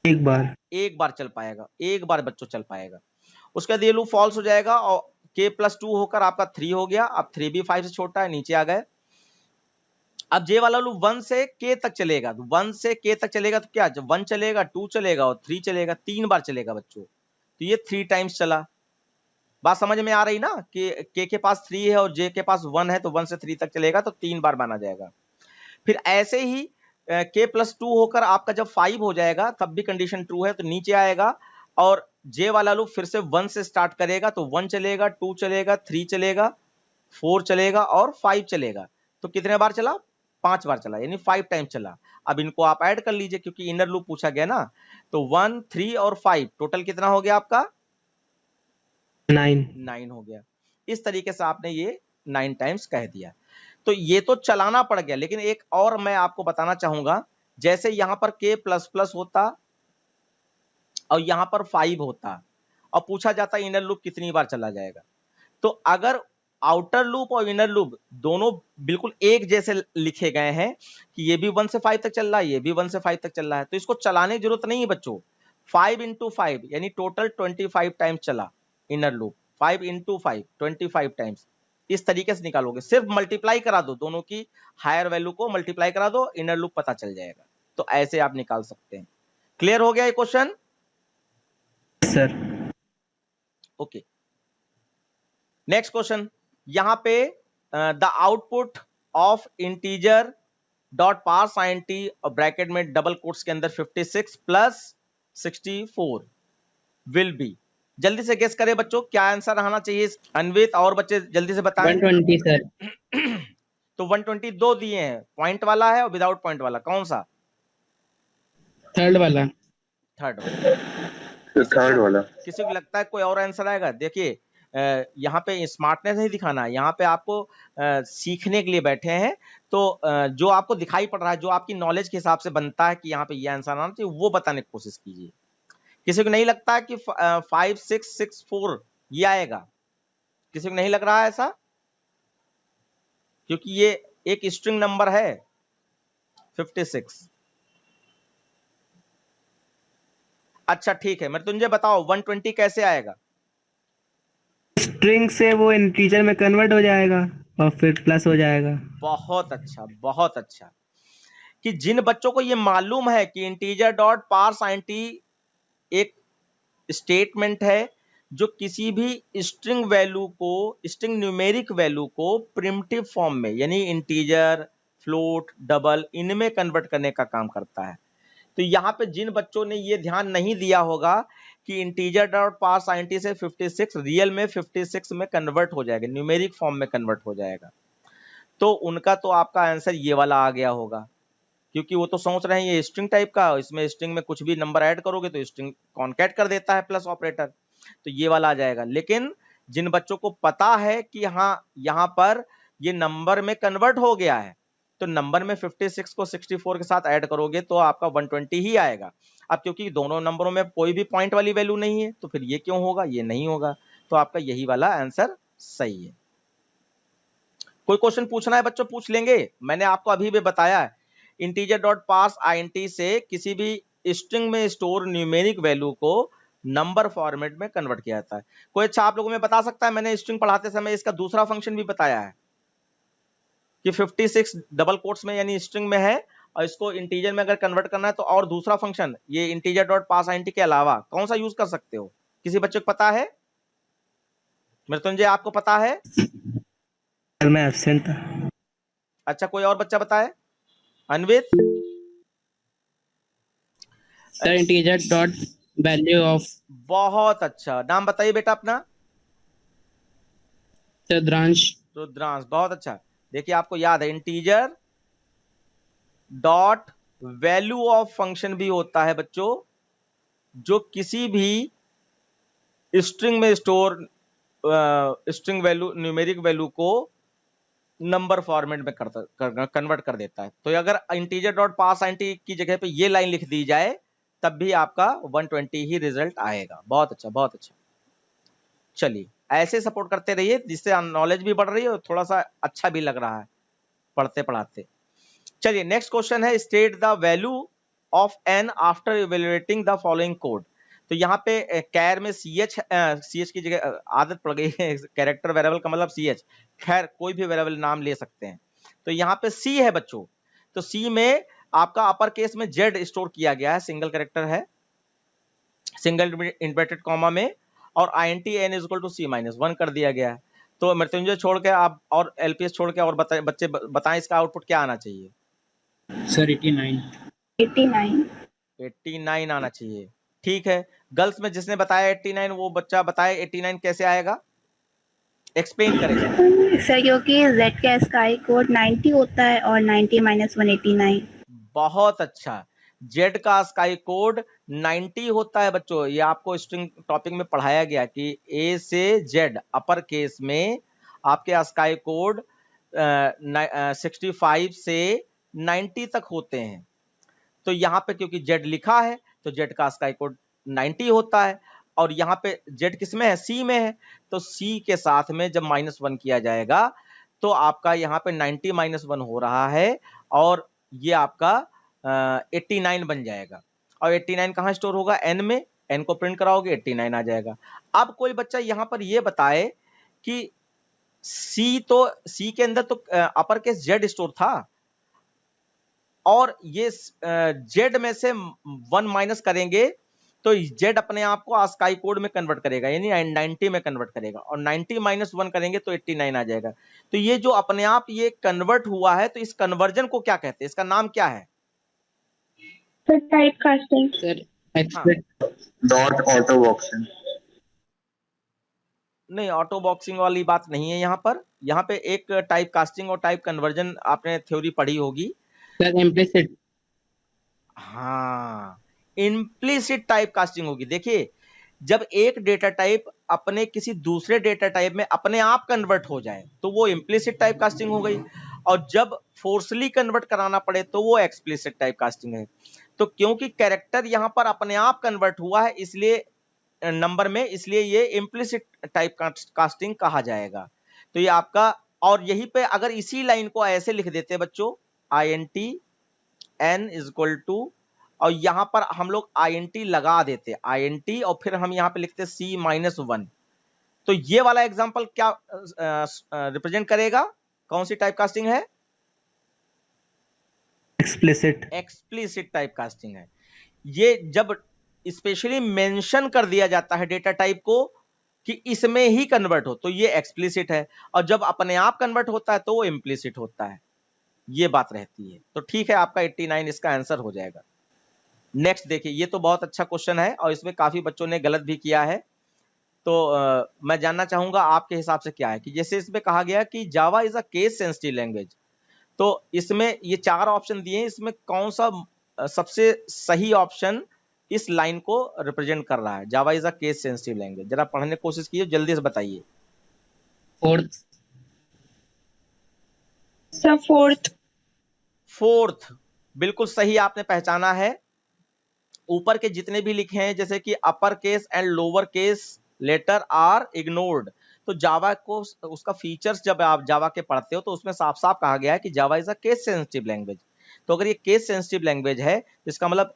एक बार चल पाएगा, एक बार बच्चों चल पाएगा। उसके बाद ये लूप फॉल्स हो जाएगा और k+2 होकर आपका 3 हो गया। अब 3 भी 5 से छोटा है, नीचे आ गए। अब जे वाला लूप 1 से k तक चलेगा, तो 1 से k तक चलेगा तो क्या, जब 1 चलेगा, 2 चलेगा और 3 चलेगा, 3 बार चलेगा बच्चों, तो ये 3 टाइम्स चला। बात समझ में आ रही ना कि k के पास 3 है और j के पास 1 है, तो 1 से 3 तक चलेगा तो 3 बार माना जाएगा। फिर ऐसे ही k+2 होकर आपका जब 5 हो जाएगा तब भी कंडीशन ट्रू है, तो नीचे आएगा और जे वाला लूप फिर से 1 से स्टार्ट करेगा, तो 1 चलेगा, 2 चलेगा, 3 चलेगा, 4 चलेगा और 5 चलेगा। तो कितने बार चला? 5 बार चला, यानी 5 टाइम चला। अब इनको आप ऐड कर लीजिए क्योंकि इनर लूप पूछा गया ना, तो 1, 3 और 5 टोटल कितना हो गया आपका? 9 हो गया। इस तरीके से आपने ये 9 टाइम्स कह दिया। तो ये तो चलाना पड़ गया, लेकिन एक और मैं आपको बताना चाहूंगा, जैसे यहां पर k++ होता और यहां पर 5 होता और पूछा जाता इनर लूप कितनी बार चला जाएगा, तो अगर आउटर लूप और इनर लूप दोनों बिल्कुल एक जैसे लिखे गए हैं कि ये भी 1 से 5 तक चल रहा है, ये भी 1 से 5 तक चल रहा है, तो इसको चलाने की जरूरत नहीं है बच्चों। 5 into 5 यानी टोटल 25 टाइम्स चला इनर लूप, 5 into 5 25 टाइम्स। इस तरीके से निकालोगे, सिर्फ मल्टीप्लाई करा दो, दोनों की हायर वैल्यू को मल्टीप्लाई करा दो, इनर लूप पता चल जाएगा। तो ऐसे आप निकाल सकते हैं। क्लियर हो गया ये question? Sir okay, next question. यहां पे the output of integer dot parse INT और ब्रैकेट में डबल कोट्स के अंदर 56 प्लस 64 विल बी। जल्दी से गेस करें बच्चों, क्या आंसर आना चाहिए? अन्वित और बच्चे जल्दी से बताएं। 120 सर। तो 120 दो दिए हैं, पॉइंट वाला है और विदाउट पॉइंट वाला, कौन सा? थर्ड वाला। थर्ड वाला। थर्ड वाला। किसी को लगता है कोई और आंसर आएगा? देखिए यहाँ पे स्मार्टनेस नहीं दिखाना है, यहाँ पे आपको सीखने के लिए बैठे हैं, तो जो आपको दिखाई पड़ रहा है, जो आपकी नॉलेज के हिसाब से बनता है कि यहाँ पे ये आंसर आना चाहिए, वो बताने की कोशिश कीजिए। किसी को नहीं लगता कि 5664 ये आएगा? किसी को नहीं लग रहा है ऐसा? क्योंकि ये एक स्ट्रिंग नंबर है 56। अच्छा ठीक है, मृत्युंजय बताओ 120 कैसे आएगा? स्ट्रिंग से वो इंटीजर में कन्वर्ट हो जाएगा और फिर प्लस हो जाएगा। बहुत अच्छा, बहुत अच्छा। कि जिन बच्चों को ये मालूम है कि इंटीजर डॉट पार्स आईएनटी एक स्टेटमेंट है जो किसी भी स्ट्रिंग वैल्यू को, स्ट्रिंग न्यूमेरिक वैल्यू को प्रिमिटिव फॉर्म में यानी इंटीजर, फ्लोट, डबल इनमें कन्वर्ट करने का काम करता है। तो यहाँ पे जिन बच्चों ने ये ध्यान नहीं दिया होगा कि इंटीजर डॉट पार्स आईएनटी से 56 रियल में 56 में कन्वर्ट हो जाएगा, न्यूमेरिक फॉर्म में कन्वर्ट हो जाएगा, तो उनका तो आपका आंसर ये वाला आ गया होगा। क्योंकि वो तो सोच रहे हैं ये स्ट्रिंग टाइप का, इसमें स्ट्रिंग में कुछ भी नंबर ऐड करोगे तो स्ट्रिंग कॉन्कैट कर देता है प्लस ऑपरेटर, तो ये वाला आ जाएगा। लेकिन जिन बच्चों को पता है कि हाँ यहाँ पर ये नंबर में कन्वर्ट हो गया है, तो नंबर में 56 को 64 के साथ ऐड करोगे तो आपका 120 ही आएगा। अब क्योंकि दोनों नंबरों में कोई भी पॉइंट वाली वैल्यू नहीं है, तो फिर ये क्यों होगा? ये नहीं होगा, तो आपका यही वाला आंसर सही है। कोई क्वेश्चन पूछना है बच्चों, पूछ लेंगे। मैंने आपको अभी भी बताया है, इंटीजर डॉट पार्स आईएनटी से किसी भी स्ट्रिंग में स्टोर न्यूमेरिक वैल्यू को नंबर फॉर्मेट में कन्वर्ट किया जाता है। कोई अच्छा आप लोगों में बता सकता है? मैंने स्ट्रिंग पढ़ाते समय इसका दूसरा फंक्शन भी बताया है कि 56 डबल कोट्स में यानी स्ट्रिंग में है, और इसको इंटीजर में अगर कन्वर्ट करना है तो और दूसरा फंक्शन ये इंटीजर डॉट पार्स आईएनटी के अलावा कौन सा यूज कर सकते हो? किसी बच्चे को पता है? मृत्युंजय आपको पता है? मैं एब्सेंट था। अच्छा, कोई और बच्चा बताए? Anvit? Sir integer dot value of. बहुत अच्छा, नाम बताइए बेटा अपना। रुद्रांश। रुद्रांश, बहुत अच्छा। देखिए आपको याद है integer dot value of function भी होता है बच्चों, जो किसी भी स्ट्रिंग में store string value, numeric value को नंबर फॉर्मेट में कन्वर्ट कर देता है। तो अगर इंटीजर डॉट पार्स आईएनटी की जगह पे ये लाइन लिख दी जाए तब भी आपका 120 ही रिजल्ट आएगा। बहुत अच्छा, बहुत अच्छा। चलिए ऐसे सपोर्ट करते रहिए, जिससे नॉलेज भी बढ़ रही है और थोड़ा सा अच्छा भी लग रहा है पढ़ते पढ़ाते। चलिए नेक्स्ट क्वेश्चन है, state the value of n after evaluating the following code. तो यहाँ पे कैर में ch की जगह आदत पड़ गई है, कैरेक्टर वेरिएबल का मतलब ch, खैर कोई भी वेरिएबल नाम ले सकते हैं। तो यहाँ पे c है बच्चों, तो c में आपका अपर केस में z स्टोर किया गया है, सिंगल कैरेक्टर है, सिंगल इन्वर्टेड कॉमा में, और int n equal to c-1 कर दिया गया है। तो मृत्युंजय छोड़ के आप और LPS छोड़ के और बच्चे बताएं इसका आउटपुट क्या आना चाहिए? सर 89। 89 आना चाहिए। ठीक है, गर्ल्स में जिसने बताया 89, वो बच्चा बताए 89 कैसे आएगा, एक्सप्लेन करें। सर क्योंकि Z का स्काई कोड 90 होता है और 90 माइनस 189। बहुत अच्छा, Z का स्काई कोड 90 होता है बच्चों। ये आपको स्ट्रिंग टॉपिक में पढ़ाया गया कि A से Z अपर केस में आपके स्काई कोड 65 से 90 तक होते हैं। तो यहाँ पे क्योंकि Z लिखा है तो Z का स्काई कोड 90 होता है। और यहाँ पे z किस में है, c में है, तो c के साथ में जब -1 किया जाएगा तो आपका यहाँ पे 90 - 1 हो रहा है और ये आपका 89 बन जाएगा। और 89 कहाँ स्टोर होगा, n में, n को प्रिंट कराओगे 89 आ जाएगा। अब कोई बच्चा यहाँ पर ये बताए कि c के अंदर तो अपर केस z स्टोर था और ये z में से 1 माइनस करेंगे तो z अपने आप को ASCII कोड में कन्वर्ट करेगा, यानी 90 में कन्वर्ट करेगा, और 90 - 1 करेंगे तो 89 आ जाएगा। तो ये जो अपने आप ये कन्वर्ट हुआ है, तो इस कन्वर्जन को क्या कहते हैं, इसका नाम क्या है? Type casting. सर हाँ, एक्सप्रेस डॉट ऑटो बॉक्सिंग। नहीं, ऑटो बॉक्सिंग वाली बात नहीं है यहाँ पर। यहाँ पे एक टाइप कास्टिंग और टाइप कन्वर्जन आपने थ्योरी पढ़ी होगी। Sir implicit. हाँ, इम्प्लिसिट टाइप कास्टिंग होगी। देखिए, जब एक डेटा टाइप अपने किसी दूसरे डेटा टाइप में अपने आप कन्वर्ट हो जाए तो वो इम्प्लिसिट टाइप कास्टिंग हो गई, और जब फोर्सली कन्वर्ट कराना पड़े तो वो एक्सप्लिसिट टाइप कास्टिंग है। तो क्योंकि कैरेक्टर यहाँ पर अपने आप कन्वर्ट हुआ है इसलिए नंबर में, इसलिए ये इम्प्लिसिट टाइप कास्टिंग कहा जाएगा। तो ये आपका, और यहीं पे अगर इसी लाइन को ऐसे लिख देते बच्चों, int n = और यहां पर हम लोग int लगा देते, int और फिर हम यहां पे लिखते c - 1, तो ये वाला एग्जांपल क्या रिप्रेजेंट करेगा, कौन सी टाइप कास्टिंग है? एक्सप्लिसिट टाइप कास्टिंग है। ये जब स्पेशली मेंशन कर दिया जाता है डेटा टाइप को कि इसमें ही कन्वर्ट हो तो ये एक्सप्लिसिट है, और जब अपने आप कन्वर्ट होता है तो वो इम्प्लिसिट होता है। ये बात रहती है। तो ठीक है, आपका 89 इसका आंसर हो जाएगा। नेक्स्ट देखिए, ये तो बहुत अच्छा क्वेश्चन है और इसमें काफी बच्चों ने गलत भी किया है। तो मैं जानना चाहूंगा आपके हिसाब से क्या है, कि जैसे इसमें कहा गया कि Java is a case sensitive language, तो इसमें ये 4 ऑप्शन दिए हैं, इसमें कौन सा सबसे सही ऑप्शन इस लाइन को रिप्रेजेंट कर रहा है? Java is a case sensitive language, जरा पढ़ने की कोशिश कीजिए, जल्दी से बताइए। फोर्थ बिल्कुल सही आपने पहचाना है। ऊपर के जितने भी लिखे हैं जैसे कि upper case and lower case letter are ignored, तो जावा को उसका फीचर्स जब आप जावा के पढ़ते हो तो उसमें साफ साफ कहा गया है कि Java is a case sensitive language. तो अगर ये केस सेंसिटिव लैंग्वेज है तो इसका मतलब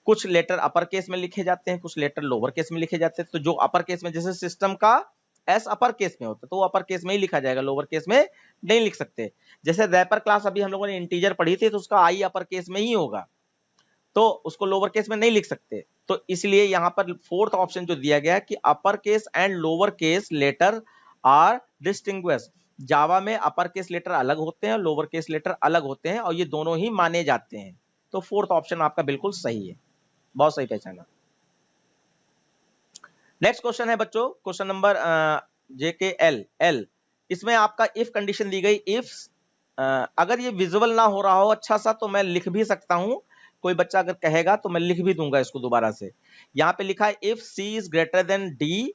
कुछ लेटर अपर केस में लिखे जाते हैं, कुछ लेटर लोअर केस में लिखे जाते हैं। तो जो अपर केस में, जैसे सिस्टम का एस अपर केस में होता है तो वो अपर केस में ही लिखा जाएगा, लोअर केस में नहीं लिख सकते। जैसे रैपर क्लास अभी हम लोगों ने इंटीजर पढ़ी थी तो उसका आई अपर केस में ही होगा, तो उसको लोअर केस में नहीं लिख सकते। तो इसलिए यहाँ पर फोर्थ ऑप्शन जो दिया गया है कि upper case and lower case letter are distinguish. Java में अपर केस लेटर अलग होते हैं, लोअर केस लेटर अलग होते हैं, और ये दोनों ही माने जाते हैं। तो फोर्थ ऑप्शन आपका बिल्कुल सही है, बहुत सही पहचाना। नेक्स्ट क्वेश्चन है बच्चों, क्वेश्चन नंबर JKL। इसमें आपका इफ कंडीशन दी गई, इफ अगर ये विजुअल ना हो रहा हो अच्छा सा तो मैं लिख भी सकता हूं, कोई बच्चा अगर कहेगा तो मैं लिख भी दूंगा इसको दोबारा से। यहाँ पे लिखा है if C is greater then D,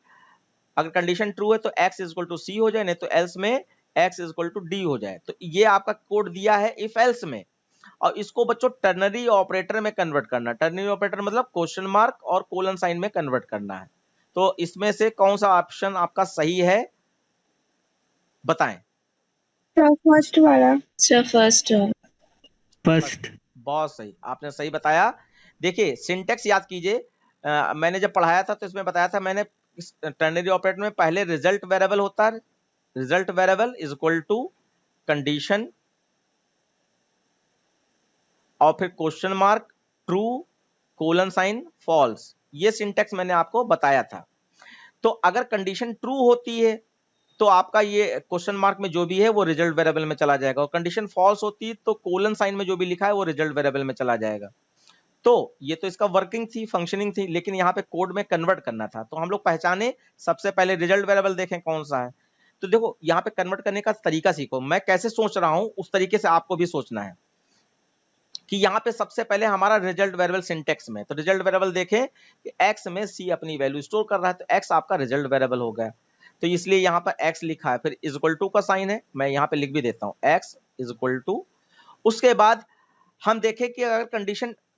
अगर कंडीशन ट्रू है तो x = C हो जाए, नहीं तो एल्स में x = D हो जाए। तो ये आपका कोड दिया है इफ एल्स में, और इसको बच्चों टर्नरी ऑपरेटर में कन्वर्ट करना। टर्नरी ऑपरेटर मतलब क्वेश्चन मार्क और कोलन साइन में कन्वर्ट करना है। तो इसमें से कौन सा ऑप्शन आपका सही है बताएं? फर्स्ट वाला। फर्स्ट। बहुत सही, आपने सही बताया। देखिए सिंटेक्स याद कीजिए, मैंने जब पढ़ाया था तो इसमें बताया था मैंने, टर्नरी ऑपरेटर में पहले रिजल्ट वेरिएबल होता है, result variable is equal to condition और फिर question mark true colon sign false, ये सिंटेक्स मैंने आपको बताया था। तो अगर कंडीशन ट्रू होती है तो आपका ये क्वेश्चन मार्क में जो भी है वो रिजल्ट वेरिएबल में चला जाएगा, और कंडीशन फॉल्स होती है तो कोलन साइन में जो भी लिखा है वो रिजल्ट वेरिएबल में चला जाएगा। तो ये तो इसका वर्किंग थी, फंक्शनिंग थी, लेकिन यहाँ पे कोड में कन्वर्ट करना था। तो हम लोग पहचाने, सबसे पहले रिजल्ट वेरिएबल देखें कौन सा है। तो देखो यहाँ पे कन्वर्ट करने का तरीका सीखो, मैं कैसे सोच रहा हूं उस तरीके से आपको भी सोचना है। कि यहाँ पे सबसे पहले हमारा रिजल्ट वेरिएबल सिंटेक्स में, तो रिजल्ट वेरिएबल देखें कि x में C अपनी वैल्यू स्टोर कर रहा है, तो x आपका रिजल्ट वेरिएबल हो गया। तो इसलिए यहाँ पर x लिखा है, फिर इज इक्वल टू का साइन है, मैं यहाँ पे लिख भी देता हूँ x इज इक्वल टू। उसके बाद हम देखें कि अगर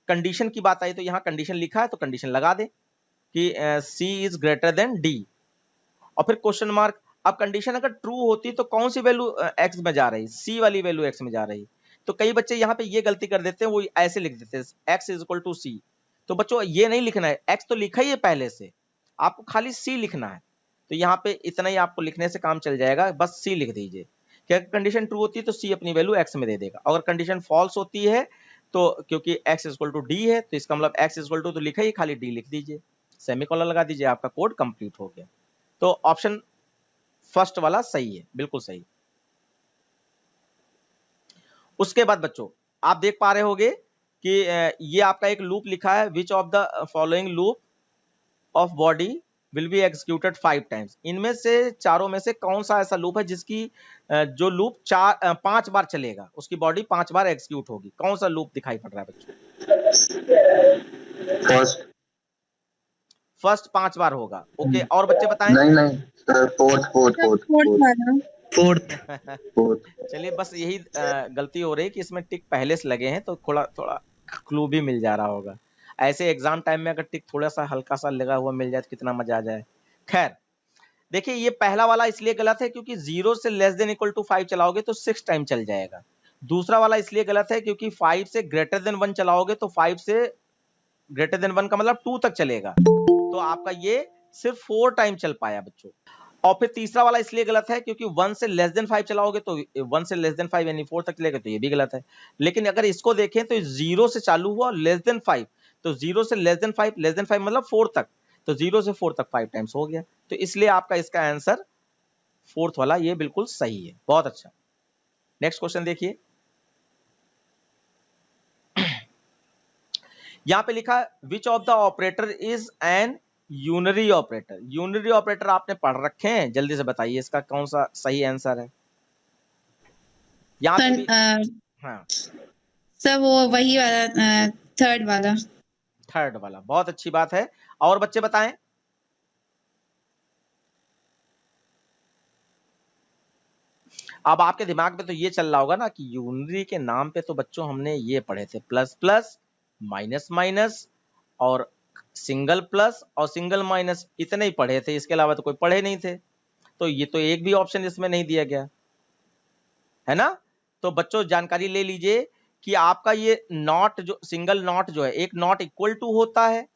कंडीशन की बात आई तो यहाँ कंडीशन लिखा है तो कंडीशन लगा दे, कि C is greater then D, और फिर क्वेश्चन मार्क। अब कंडीशन अगर ट्रू होती तो कौन सी वैल्यू x में जा रही, C वाली वैल्यू x में जा रही। तो कई बच्चे यहाँ पे ये गलती कर देते हैं, वो ऐसे लिख देते हैं x is equal to C। तो बच्चों ये नहीं लिखना है, x तो लिखा ही है पहले से, आपको खाली C लिखना है। तो यहाँ पे इतना ही आपको लिखने से काम चल जाएगा, बस C लिख दीजिए। क्या कंडीशन ट्रू होती है तो C अपनी वैल्यू x में दे देगा, अगर कंडीशन फॉल्स होती है तो क्योंकि x is equal to D है तो इसका मतलब x इज इक्वल टू तो लिखा ही, खाली D लिख दीजिए, सेमीकोलन लगा दीजिए, आपका कोड कंप्लीट हो गया। तो ऑप्शन फर्स्ट वाला सही है, बिल्कुल सही। उसके बाद बच्चों आप देख पा रहे होंगे कि ये आपका एक लूप लिखा है, विच of the following loop of body will be executed 5 times. इनमें से चारों में से कौन सा ऐसा लूप है जिसकी जो लूप 5 बार चलेगा, उसकी बॉडी 5 बार एग्जीक्यूट होगी। कौन सा लूप दिखाई पड़ रहा है बच्चों? फर्स्ट 5 बार होगा, ओके। और बच्चे बताएं। नहीं सर, फोर्थ। चलिए बस यही गलती हो रही है कि इसमें टिक पहले से लगे हैं, तो थोड़ा थोड़ा क्लू भी मिल जा रहा होगा। ऐसे एग्जाम टाइम में अगर टिक थोड़ा सा हल्का सा लगा हुआ मिल जाए तो कितना मजा आ जाए। खैर देखिए, ये पहला वाला इसलिए गलत है क्योंकि 0 से लेस देन इक्वल टू 5 चलाओगे तो 6 टाइम चल जाएगा। दूसरा वाला इसलिए गलत है क्योंकि 5 से ग्रेटर देन 1 चलाओगे तो 5 से ग्रेटर देन 1 का मतलब 2 तक चलेगा, तो आपका ये सिर्फ 4 टाइम चल पाया बच्चों। और फिर तीसरा वाला इसलिए गलत है क्योंकि 1 से लेस देन 5 चलाओगे तो 1 से लेस देन 5 यानी 4 तक चलेगा, तो ये भी गलत है। लेकिन अगर इसको देखें तो 0 से चालू हुआ लेस देन 5, तो 0 से लेस देन 5 मतलब 4 तक, तो 0 से 4 तक 5 टाइम्स हो गया, तो इसलिए आपका इसका आंसर फोर्थ वाला ये बिल्कुल सही है। बहुत अच्छा। नेक्स्ट क्वेश्चन देखिए, यहां पे लिखा which of the operator is an unary operator. Unary operator आपने पढ़ रखे हैं, जल्दी से बताइए इसका कौन सा सही आंसर है। यहाँ पे भी हाँ सर वो वही वाला थर्ड वाला। बहुत अच्छी बात है। और बच्चे बताएं। अब आपके दिमाग में तो ये चल रहा होगा ना कि यूनरी के नाम पे तो बच्चों हमने ये पढ़े थे, प्लस प्लस, माइनस माइनस और सिंगल प्लस और सिंगल माइनस, इतने ही पढ़े थे, इसके अलावा तो कोई पढ़े नहीं थे। तो ये तो एक भी ऑप्शन इसमें नहीं दिया गया है ना। तो बच्चों जानकारी ले लीजिए कि आपका ये नॉट, जो सिंगल नॉट जो है, एक नॉट इक्वल टू होता है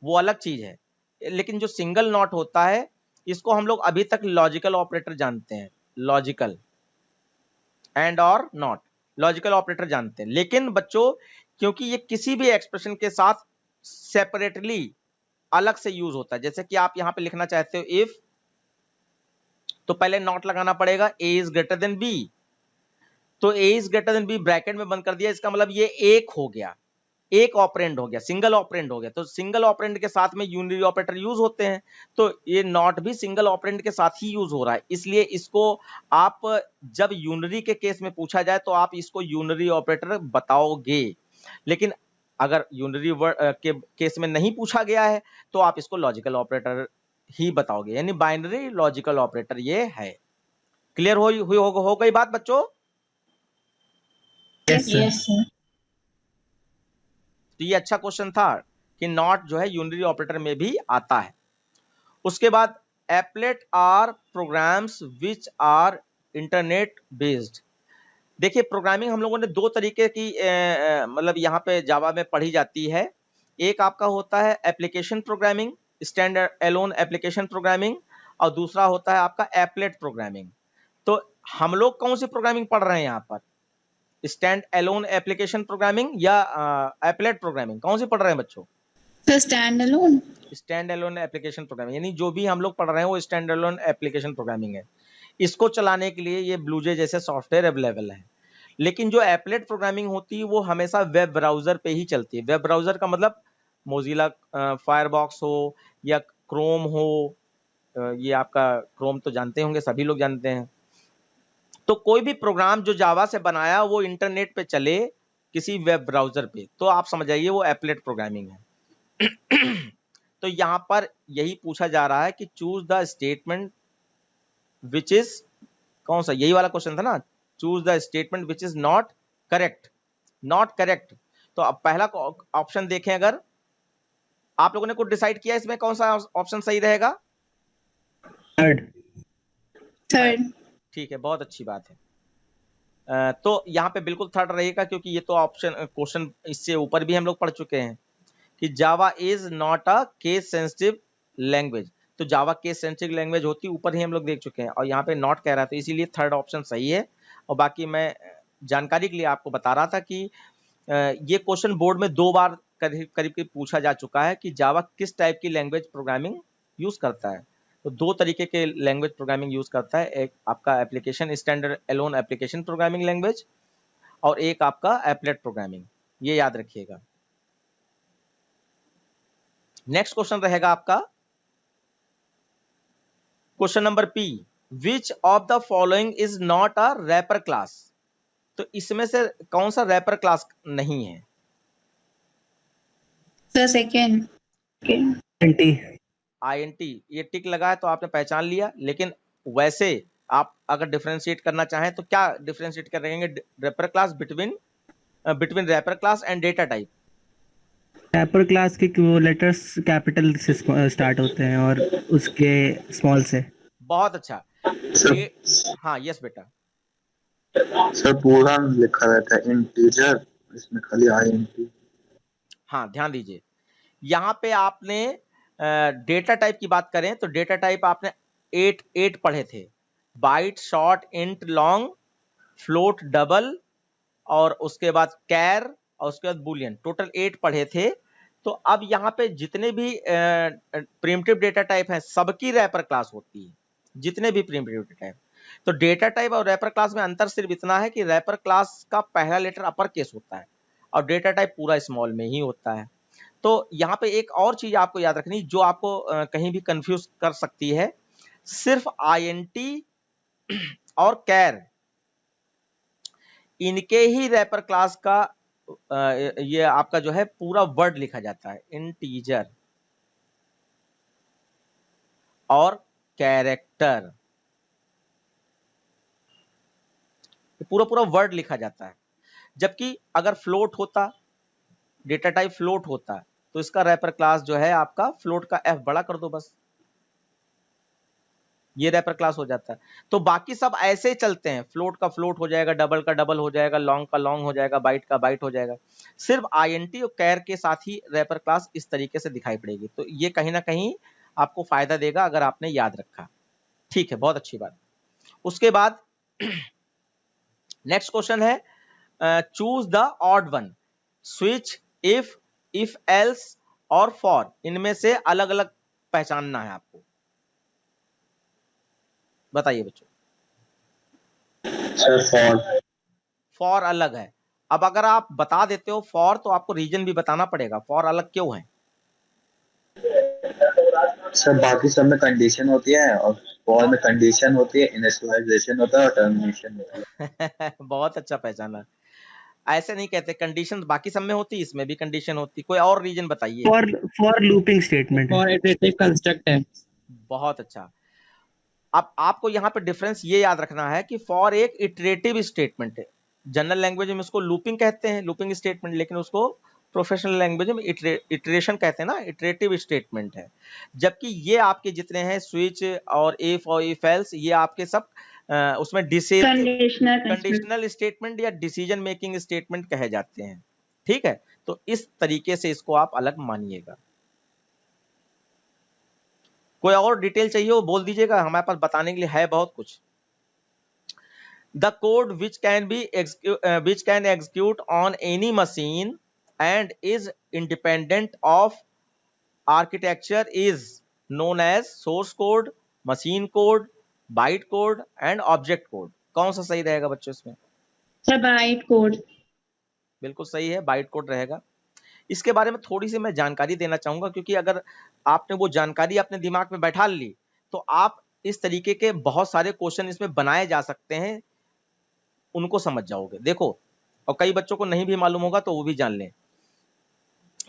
वो अलग चीज है, लेकिन जो सिंगल नॉट होता है इसको हम लोग अभी तक लॉजिकल ऑपरेटर जानते हैं, लॉजिकल एंड और नॉट, लॉजिकल ऑपरेटर जानते हैं। लेकिन बच्चों क्योंकि ये किसी भी एक्सप्रेशन के साथ सेपरेटली अलग से यूज होता है, जैसे कि आप यहां पे लिखना चाहते हो इफ, तो पहले नॉट लगाना पड़ेगा, A is greater than B, तो A is greater than B bracket में बंद कर दिया, इसका मतलब ये एक हो गया, एक ऑपरेंड हो गया, सिंगल ऑपरेंड हो गया। तो सिंगल ऑपरेंड के साथ में यूनरी ऑपरेटर यूज होते हैं, तो ये नॉट भी सिंगल ऑपरेंड के साथ ही यूज हो रहा है, इसलिए इसको आप जब यूनरी के केस में पूछा जाए तो आप इसको यूनरी ऑपरेटर बताओगे। लेकिन अगर यूनरी के केस में नहीं पूछा गया है तो आप इसको लॉजिकल ऑपरेटर ही बताओगे, यानी बाइनरी लॉजिकल ऑपरेटर ये है। क्लियर हो गई बात बच्चों? Yes sir. तो ये अच्छा क्वेश्चन था कि नॉट जो है यूनरी ऑपरेटर में भी आता है। उसके बाद applet are programs which are internet based. देखिए प्रोग्रामिंग हम लोगों ने दो तरीके की मतलब यहाँ पे जावा में पढ़ी जाती है। एक आपका होता है application programming, stand alone application programming, और दूसरा होता है आपका एप्लेट प्रोग्रामिंग। तो हम लोग कौन सी प्रोग्रामिंग पढ़ रहे हैं यहाँ पर, स्टैंड एलोन एप्लीकेशन प्रोग्रामिंग या एप्लेट प्रोग्रामिंग, कौन सी पढ़ रहे हैं बच्चों? Stand alone. Stand alone application programming, यानी जो भी हम लोग पढ़ रहे हैं वो स्टैंड एलोन एप्लीकेशन प्रोग्रामिंग है। इसको चलाने के लिए ये ब्लूजे जैसे सॉफ्टवेयर अवेलेबल है। लेकिन जो एप्लेट प्रोग्रामिंग होती है वो हमेशा वेब ब्राउजर पे ही चलती है। वेब ब्राउजर का मतलब मोजिला फायरबॉक्स हो या क्रोम हो, ये आपका क्रोम तो जानते होंगे, सभी लोग जानते हैं। तो कोई भी प्रोग्राम जो जावा से बनाया वो इंटरनेट पे चले किसी वेब ब्राउजर पे, तो आप समझ जाइए वो एप्लेट प्रोग्रामिंग है। तो यहां पर यही पूछा जा रहा है कि choose the statement which is, कौन सा, यही वाला क्वेश्चन था ना, choose the statement which is not correct. Not correct, तो अब पहला ऑप्शन देखें अगर, आप लोगों ने कुछ डिसाइड किया इसमें कौन सा ऑप्शन सही रहेगा? थर्ड। थर्ड। ठीक है, बहुत अच्छी बात है। तो यहाँ पे बिल्कुल थर्ड रहेगा, क्योंकि ये तो ऑप्शन क्वेश्चन इससे ऊपर भी हम लोग पढ़ चुके हैं कि Java is not a case sensitive language. तो जावा केस सेंसिटिव लैंग्वेज होती ऊपर ही हम लोग देख चुके हैं, और यहाँ पे नॉट कह रहा था, इसीलिए थर्ड ऑप्शन सही है। और बाकी मैं जानकारी के लिए आपको बता रहा था कि ये क्वेश्चन बोर्ड में 2 बार करीब करीब पूछा जा चुका है कि जावा किस टाइप की लैंग्वेज प्रोग्रामिंग यूज करता है। तो 2 तरीके के लैंग्वेज प्रोग्रामिंग यूज करता है, एक आपका application standard alone application programming language, और एक आपका एप्लेट प्रोग्रामिंग, ये याद रखिएगा। नेक्स्ट क्वेश्चन रहेगा आपका question number P, which of the following is not a rapper class. तो इसमें से कौन सा रैपर क्लास नहीं है? Sir second. INT, ये टिक लगा है तो आपने पहचान लिया, लेकिन वैसे आप अगर डिफरेंशिएट करना चाहें तो क्या डिफरेंशिएट करेंगे? Wrapper class between wrapper class and data type. Wrapper class के लेटर्स कैपिटल से स्टार्ट होते हैं और उसके स्मॉल से। बहुत अच्छा। सर हाँ, यस बेटा। सर पूरा लिखा रहता है इंटीजर, इसमें खाली INT। हाँ, ध्यान दीजिए, यहाँ पे आपने डेटा टाइप की बात करें तो डेटा टाइप आपने 8 पढ़े थे, byte, short, int, long, float, double, और उसके बाद कैर, और उसके बाद बुलियन, टोटल 8 पढ़े थे। तो अब यहाँ पे जितने भी प्रिमिटिव डेटा टाइप हैं सबकी रैपर क्लास होती है, जितने भी प्रिमिटिव डेटा टाइप। तो डेटा टाइप और रैपर क्लास में अंतर सिर्फ इतना है कि रैपर क्लास का पहला लेटर अपर केस होता है और डेटा टाइप पूरा स्मॉल में ही होता है। तो यहाँ पे एक और चीज आपको याद रखनी जो आपको कहीं भी कंफ्यूज कर सकती है, सिर्फ INT और कैर इनके ही रैपर क्लास का ये आपका जो है पूरा वर्ड लिखा जाता है, इंटीजर और कैरेक्टर, पूरा वर्ड लिखा जाता है। जबकि अगर फ्लोट होता, डेटा टाइप फ्लोट होता, तो इसका रैपर क्लास जो है आपका फ्लोट का F बड़ा कर दो बस, ये रैपर क्लास हो जाता है। तो बाकी सब ऐसे ही चलते हैं, फ्लोट का फ्लोट हो जाएगा, डबल का डबल हो जाएगा, लॉन्ग का लॉन्ग हो जाएगा, बाइट का बाइट हो जाएगा। सिर्फ INT और कैर के साथ ही रैपर क्लास इस तरीके से दिखाई पड़ेगी। तो ये कहीं ना कहीं आपको फायदा देगा अगर आपने याद रखा। ठीक है, बहुत अच्छी बात। उसके बाद नेक्स्ट क्वेश्चन है, choose the odd one, switch, if else और फॉर, इनमें से अलग अलग पहचानना है आपको। बताइए बच्चों। सर फॉर अलग है। अब अगर आप बता देते हो फॉर तो आपको रीजन भी बताना पड़ेगा, फॉर अलग क्यों है? सर बाकी सब में कंडीशन होती है और फॉर में कंडीशन होती है, इनिशियलाइजेशन होता है और टर्मिनेशन होता है। बहुत अच्छा पहचाना। ऐसे नहीं कहते, कंडीशन बाकी सब में होती, इसमें भी कंडीशन होती। कोई और रीजन बताइए। फॉर लूपिंग स्टेटमेंट और इटरेटिव कंस्ट्रक्ट है। बहुत अच्छा। अब आपको यहाँ पे डिफरेंस ये याद रखना है कि फॉर एक इटरेटिव स्टेटमेंट है, जनरल लैंग्वेज में उसको लूपिंग कहते हैं, लूपिंग स्टेटमेंट, लेकिन उसको प्रोफेशनल लैंग्वेज में इटरेशन कहते हैं ना, इटरेटिव स्टेटमेंट है। जबकि ये आपके जितने हैं स्विच और इफ और इफ एल्स, ये आपके सब उसमें कंडीशनल स्टेटमेंट या डिसीजन मेकिंग स्टेटमेंट कहे जाते हैं। ठीक है, तो इस तरीके से इसको आप अलग मानिएगा। कोई और डिटेल चाहिए वो बोल दीजिएगा, हमारे पास बताने के लिए है बहुत कुछ। The code which can execute on any machine and is independent of architecture is known as source code, machine code, byte code and object code। कौन सा सही रहेगा बच्चों इसमें? Sir byte code. बिल्कुल सही है, बाइट कोड रहेगा। इसके बारे में थोड़ी सी मैं जानकारी देना चाहूंगा, क्योंकि अगर आपने वो जानकारी अपने दिमाग में बैठा ली तो आप इस तरीके के बहुत सारे क्वेश्चन इसमें बनाए जा सकते हैं, उनको समझ जाओगे। देखो, और कई बच्चों को नहीं भी मालूम होगा तो वो भी जान लें।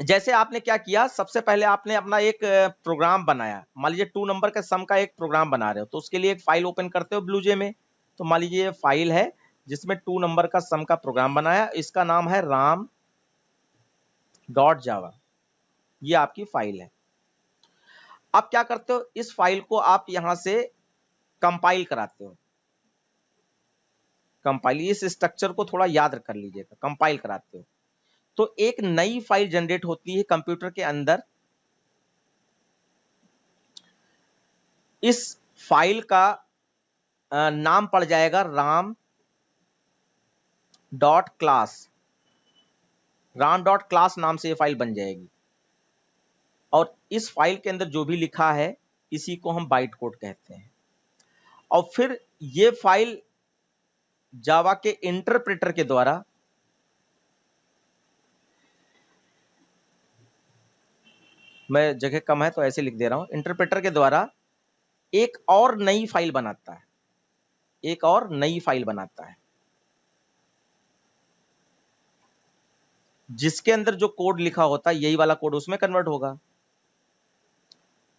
जैसे आपने क्या किया, सबसे पहले आपने अपना एक प्रोग्राम बनाया। मान लीजिए 2 नंबर के सम का एक प्रोग्राम बना रहे हो, तो उसके लिए एक फाइल ओपन करते हो ब्लूजे में। तो मान लीजिए ये फाइल है जिसमें 2 नंबर का सम का प्रोग्राम बनाया, इसका नाम है ram.java। ये आपकी फाइल है। अब क्या करते हो, इस फाइल को आप यहां से कंपाइल कराते हो। कंपाइल, इस स्ट्रक्चर को थोड़ा याद कर लीजिएगा, कंपाइल कराते हो तो एक नई फाइल जनरेट होती है कंप्यूटर के अंदर। इस फाइल का नाम पड़ जाएगा Ram dot class. Ram dot class नाम से ये फाइल बन जाएगी और इस फाइल के अंदर जो भी लिखा है इसी को हम बाइट कोड कहते हैं। और फिर ये फाइल जावा के इंटरप्रेटर के द्वारा मैं जगह कम है तो ऐसे लिख दे रहा हूं, इंटरप्रेटर के द्वारा एक और नई फाइल बनाता है, एक और नई फाइल बनाता है जिसके अंदर जो कोड लिखा होता है यही वाला कोड उसमें कन्वर्ट होगा।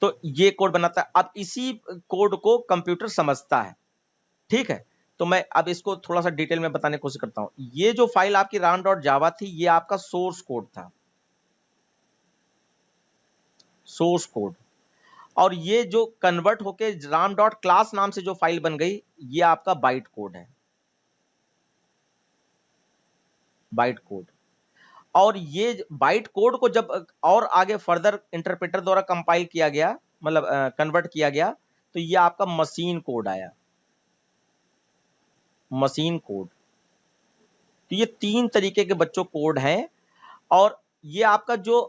तो ये कोड बनाता है। अब इसी कोड को कंप्यूटर समझता है, ठीक है। तो मैं अब इसको थोड़ा सा डिटेल में बताने की कोशिश करता हूं। ये जो फाइल आपकी राम डॉट जावा थी ये आपका सोर्स कोड था, सोर्स कोड। और ये जो कन्वर्ट होके राम डॉट क्लास नाम से जो फाइल बन गई ये आपका बाइट कोड है, बाइट कोड। और ये बाइट कोड को जब और आगे फर्दर इंटरप्रेटर द्वारा कंपाइल किया गया, मतलब कन्वर्ट किया गया, तो ये आपका मशीन कोड आया, मशीन कोड। तो ये 3 तरीके के बच्चों कोड हैं। और ये आपका जो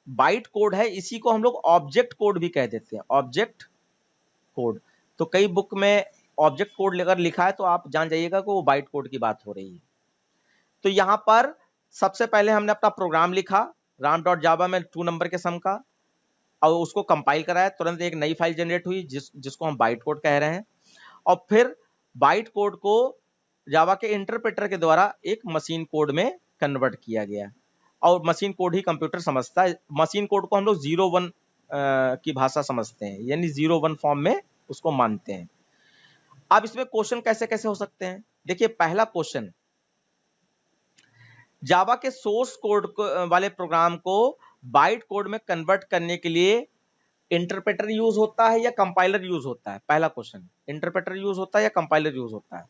बाइट कोड है इसी को हम लोग ऑब्जेक्ट कोड भी कह देते हैं, ऑब्जेक्ट कोड। तो कई बुक में ऑब्जेक्ट कोड लेकर लिखा है तो आप जान जाइएगा कि वो बाइट कोड की बात हो रही है। तो यहां पर सबसे पहले हमने अपना प्रोग्राम लिखा राम डॉट जावा में 2 नंबर के सम का, और उसको कंपाइल कराया, तुरंत एक नई फाइल जनरेट हुई जिसको हम बाइट कोड कह रहे हैं। और फिर बाइट कोड को जावा के इंटरप्रेटर के द्वारा एक मशीन कोड में कन्वर्ट किया गया, और मशीन कोड ही कंप्यूटर समझता है। मशीन कोड को हम लोग 0-1 की भाषा समझते हैं, यानी 0-1 फॉर्म में उसको मानते हैं। अब इसमें क्वेश्चन कैसे कैसे हो सकते हैं, देखिए पहला क्वेश्चन, जावा के सोर्स कोड वाले प्रोग्राम को बाइट कोड में कन्वर्ट करने के लिए इंटरप्रेटर यूज होता है या कंपाइलर यूज होता है? पहला क्वेश्चन, इंटरप्रेटर यूज होता है या कंपाइलर यूज होता है?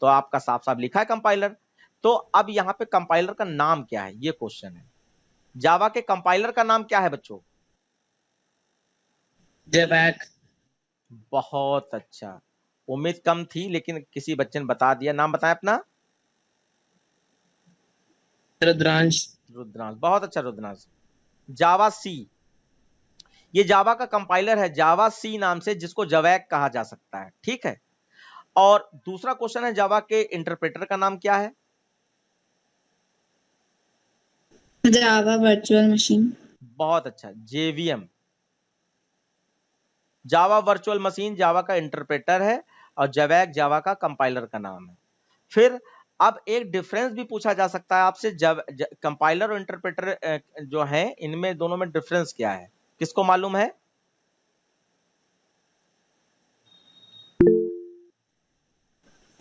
तो आपका साफ साफ लिखा है कंपाइलर। तो अब यहां पे कंपाइलर का नाम क्या है, ये क्वेश्चन है। जावा के कंपाइलर का नाम क्या है बच्चों? जेबैक। बहुत अच्छा, उम्मीद कम थी लेकिन किसी बच्चे ने बता दिया। नाम बताएं अपना। रुद्रांश। रुद्रांश, बहुत अच्छा रुद्रांश। जावा सी, ये जावा का कंपाइलर है, जावा सी नाम से, जिसको जवैक कहा जा सकता है, ठीक है। और दूसरा क्वेश्चन है, जावा के इंटरप्रेटर का नाम क्या है? Java virtual machine. बहुत अच्छा, JVM, Java virtual machine Java का इंटरप्रेटर है और जवैक जावा का कंपाइलर का नाम है। फिर अब एक डिफरेंस भी पूछा जा सकता है आपसे, कंपाइलर और इंटरप्रेटर जो है इनमें दोनों में डिफरेंस क्या है, किसको मालूम है?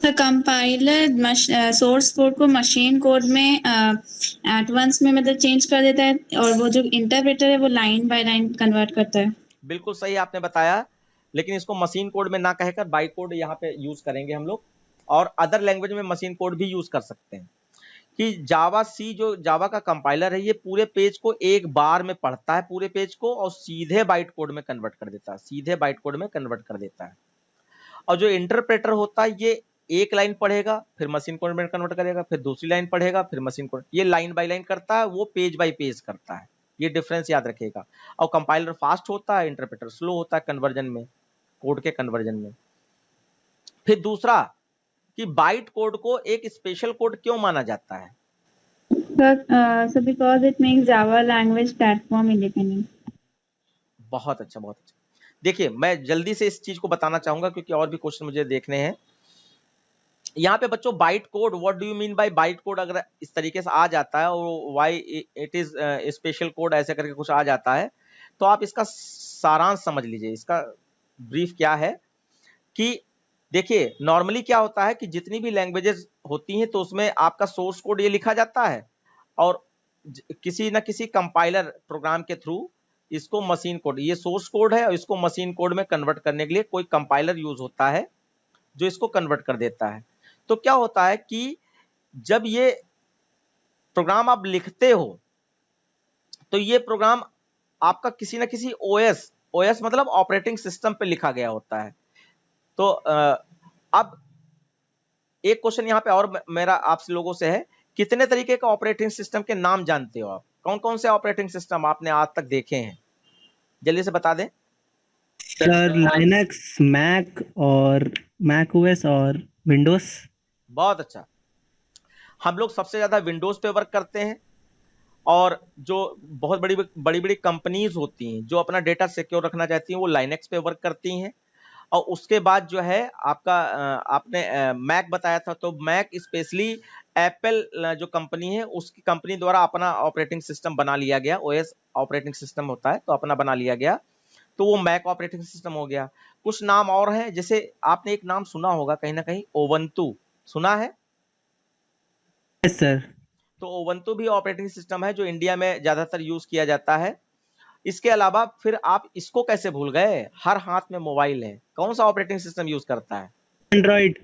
कंपाइलर सोर्स कोड को मशीन कोड में एट वंस में मतलब चेंज कर देता है, और वो जो इंटरप्रेटर है वो लाइन बाय लाइन कन्वर्ट करता है। बिल्कुल सही आपने बताया, लेकिन इसको मशीन कोड में ना कहकर बाइट कोड यहाँ पे यूज करेंगे हम लोग। और अदर लैंग्वेज में मशीन कोड भी यूज कर सकते हैं। कि जावा सी जो जावा का कंपाइलर है ये पूरे पेज को एक बार में पढ़ता है, पूरे पेज को, और सीधे बाइट कोड में कन्वर्ट कर देता है, सीधे बाइट कोड में कन्वर्ट कर देता है। और जो इंटरप्रेटर होता है ये एक लाइन पढ़ेगा, फिर मशीन कोड में कन्वर्ट करेगा, फिर दूसरी लाइन पढ़ेगा, फिर मशीन कोड, ये लाइन बाय लाइन करता है, वो पेज बाय पेज करता है। ये डिफरेंस याद रखिएगा। और कंपाइलर फास्ट होता है, इंटरप्रेटर स्लो होता है कन्वर्जन में, कोड के कन्वर्जन में। फिर दूसरा कि बाइट कोड को एक स्पेशल कोड क्यों माना जाता है? So because it makes Java language platform independent. बहुत अच्छा, बहुत अच्छा। देखिए मैं जल्दी से इस चीज को बताना चाहूंगा क्योंकि और भी क्वेश्चन मुझे देखने हैं। यहाँ पे बच्चों byte code, what do you mean by byte code, अगर इस तरीके से आ जाता है और why it is special code ऐसे करके कुछ आ जाता है, तो आप इसका सारांश समझ लीजिए। इसका ब्रीफ क्या है कि देखिए नॉर्मली क्या होता है कि जितनी भी लैंग्वेजेस होती हैं तो उसमें आपका सोर्स कोड ये लिखा जाता है, और किसी न किसी कंपाइलर प्रोग्राम के थ्रू इसको मशीन कोड, ये सोर्स कोड है और इसको मशीन कोड में कन्वर्ट करने के लिए कोई कंपाइलर यूज होता है जो इसको कन्वर्ट कर देता है। तो क्या होता है कि जब ये प्रोग्राम आप लिखते हो तो ये प्रोग्राम आपका किसी न किसी ओएस मतलब ऑपरेटिंग सिस्टम पे लिखा गया होता है। तो अब एक क्वेश्चन यहाँ पे और मेरा आप लोगों से है, कितने तरीके का ऑपरेटिंग सिस्टम के नाम जानते हो आप? कौन कौन से ऑपरेटिंग सिस्टम आपने आज तक देखे हैं? जल्दी से बता दें। सर लाइनक्स, मैक और मैक ओएस और विंडोज। बहुत अच्छा। हम लोग सबसे ज्यादा विंडोज पे वर्क करते हैं और जो बहुत बड़ी बड़ी कंपनीज होती हैं जो अपना डेटा सिक्योर रखना चाहती हैं वो लाइनक्स पे वर्क करती हैं। और उसके बाद जो है आपका आपने मैक बताया था, तो मैक स्पेशली एप्पल जो कंपनी है उसकी कंपनी द्वारा अपना ऑपरेटिंग सिस्टम बना लिया गया, ओएस ऑपरेटिंग सिस्टम होता है तो अपना बना लिया गया, तो वो मैक ऑपरेटिंग सिस्टम हो गया। कुछ नाम और हैं, जैसे आपने एक नाम सुना होगा कहीं ना कहीं, ओवंतु, सुना है? Yes sir. तो ओवंतु भी ऑपरेटिंग सिस्टम है जो इंडिया में ज्यादातर यूज किया जाता है। इसके अलावा फिर आप इसको कैसे भूल गए, हर हाथ में मोबाइल है, कौन सा ऑपरेटिंग सिस्टम यूज करता है? Android.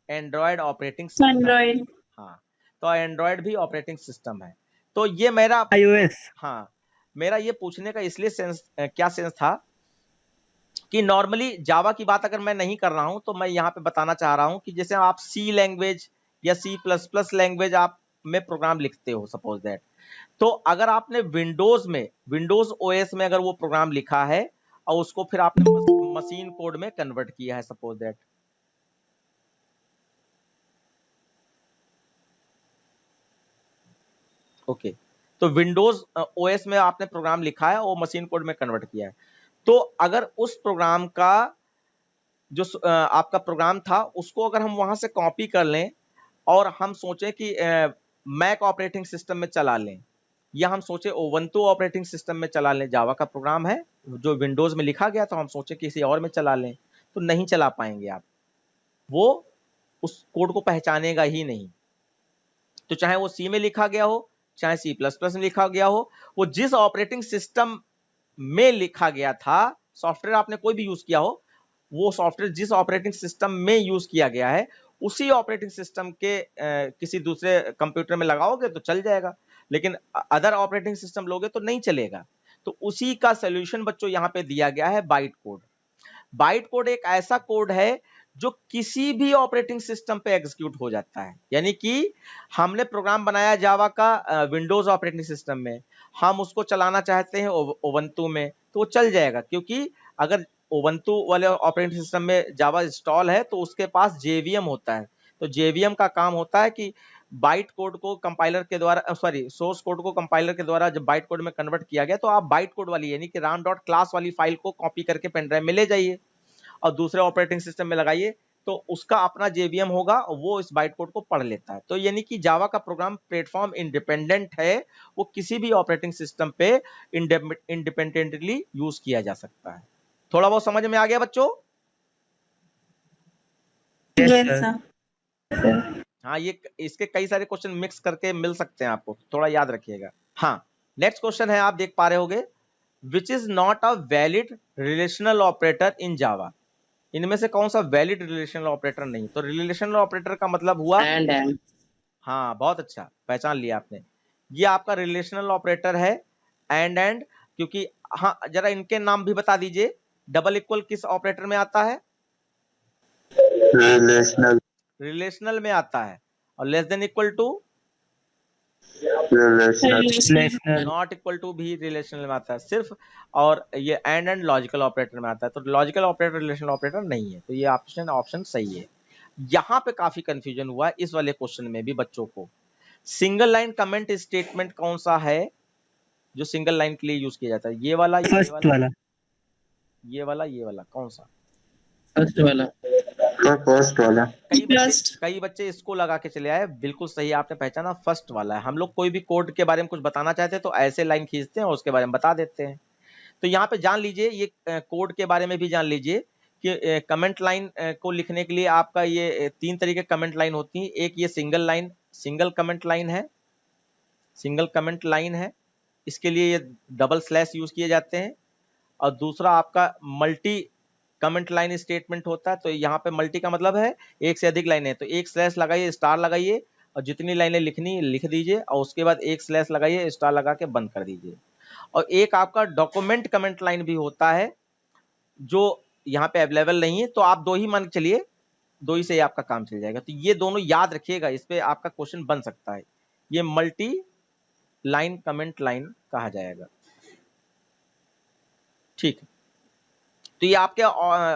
Android operating system. Android. हाँ, तो एंड्रॉयड भी ऑपरेटिंग सिस्टम है। तो ये मेरा iOS। हाँ, मेरा ये पूछने का इसलिए क्या सेंस था कि नॉर्मली जावा की बात अगर मैं नहीं कर रहा हूं तो मैं यहाँ पे बताना चाह रहा हूं कि जैसे आप सी लैंग्वेज या C++ लैंग्वेज आप में प्रोग्राम लिखते हो सपोज दैट, तो अगर आपने विंडोज ओएस में अगर वो प्रोग्राम लिखा है और उसको फिर आपने मशीन कोड में कन्वर्ट किया है सपोज दैट, ओके, तो विंडोज ओएस में आपने प्रोग्राम लिखा है और मशीन कोड में कन्वर्ट किया है, तो अगर उस प्रोग्राम का जो आपका प्रोग्राम था उसको अगर हम वहां से कॉपी कर लें और हम सोचें कि मैक ऑपरेटिंग सिस्टम में चला लें या हम सोचे ओवंतु ऑपरेटिंग सिस्टम में चला लें, जावा का प्रोग्राम है जो विंडोज में लिखा गया, तो हम सोचे किसी और में चला लें, तो नहीं चला पाएंगे आप, वो उस कोड को पहचानेगा ही नहीं। तो चाहे वो सी में लिखा गया हो चाहे C++ में लिखा गया हो, वो जिस ऑपरेटिंग सिस्टम में लिखा गया था, सॉफ्टवेयर आपने कोई भी यूज किया हो, वो सॉफ्टवेयर जिस ऑपरेटिंग सिस्टम में यूज किया गया है उसी ऑपरेटिंग सिस्टम के किसी दूसरे कंप्यूटर में लगाओगे तो चल जाएगा, लेकिन अदर ऑपरेटिंग सिस्टम लोगे तो नहीं चलेगा। तो उसी का सोल्यूशन बच्चों यहाँ पे दिया गया है बाइट कोड। बाइट कोड एक ऐसा कोड है जो किसी भी ऑपरेटिंग सिस्टम पे एग्जीक्यूट हो जाता है, यानी कि हमने प्रोग्राम बनाया जावा का विंडोज ऑपरेटिंग सिस्टम में, हम उसको चलाना चाहते हैं ओवंतु में तो वो चल जाएगा, क्योंकि अगर ओवंतु वाले ऑपरेटिंग सिस्टम में जावा इंस्टॉल है तो उसके पास जेवीएम होता है, तो जेवीएम का काम होता है कि बाइट कोड को कंपाइलर के द्वारा सोर्स कोड को कंपाइलर के द्वारा जब बाइट कोड में कन्वर्ट किया गया तो आप बाइट कोड वाली यानी कि ram.class वाली फाइल को कॉपी करके पेन ड्राइव में ले जाइए और दूसरे ऑपरेटिंग सिस्टम में लगाइए, तो उसका अपना जेवीएम होगा और वो इस बाइट कोड को पढ़ लेता है। तो यानी कि जावा का प्रोग्राम प्लेटफॉर्म इंडिपेंडेंट है, वो किसी भी ऑपरेटिंग सिस्टम पे इंडिपेंडेंटली यूज किया जा सकता है। थोड़ा बहुत समझ में आ गया बच्चों? हाँ, ये इसके कई सारे क्वेश्चन मिक्स करके मिल सकते हैं आपको, थोड़ा याद रखिएगा। हाँ, नेक्स्ट क्वेश्चन है, आप देख पा रहे होगे, which is not a valid relational operator in Java. इनमें से कौन सा वैलिड रिलेशनल ऑपरेटर नहीं? तो रिलेशनल ऑपरेटर का मतलब हुआ एंड। हाँ, बहुत अच्छा पहचान लिया आपने, ये आपका रिलेशनल ऑपरेटर है एंड, क्योंकि हाँ जरा इनके नाम भी बता दीजिए। डबल इक्वल किस ऑपरेटर में आता है? रिलेशनल में आता है। और less than equal to, not equal to भी रिलेशनल में आता है सिर्फ, और ये एंड लॉजिकल ऑपरेटर में आता है। तो लॉजिकल ऑपरेटर रिलेशनल ऑपरेटर नहीं है, तो ये ऑप्शन सही है। यहाँ पे काफी कंफ्यूजन हुआ है इस वाले क्वेश्चन में भी बच्चों को। सिंगल लाइन कमेंट स्टेटमेंट कौन सा है जो सिंगल लाइन के लिए यूज किया जाता है? ये वाला, फर्स्ट वाला, ये वाला कौन सा? फर्स्ट वाला। कई बच्चे इसको लगा के चले आए, बिल्कुल सही आपने पहचाना, फर्स्ट वाला है। हम लोग कोई भी कोड के बारे में कुछ बताना चाहते हैं तो ऐसे लाइन खींचते हैं और उसके बारे में बता देते हैं। तो यहाँ पे जान लीजिए, ये कोड के बारे में भी जान लीजिए कि कमेंट लाइन को लिखने के लिए आपका ये 3 तरीके कमेंट लाइन होती है। एक ये सिंगल कमेंट लाइन है, सिंगल कमेंट लाइन है, इसके लिए ये डबल स्लैश यूज किए जाते हैं। और दूसरा आपका मल्टी कमेंट लाइन स्टेटमेंट होता है, तो यहाँ पे मल्टी का मतलब है एक से अधिक लाइनें, तो एक स्लैश लगाइए, स्टार लगाइए और जितनी लाइनें लिखनी लिख दीजिए, और उसके बाद एक स्लैश लगाइए, स्टार लगा के बंद कर दीजिए। और एक आपका डॉक्यूमेंट कमेंट लाइन भी होता है जो यहाँ पे अवेलेबल नहीं है, तो आप दो ही मान के चलिए, दो ही से आपका काम चल जाएगा। तो ये दोनों याद रखिएगा, इस पे आपका क्वेश्चन बन सकता है। ये मल्टी लाइन कमेंट लाइन कहा जाएगा, ठीक है। तो ये आपके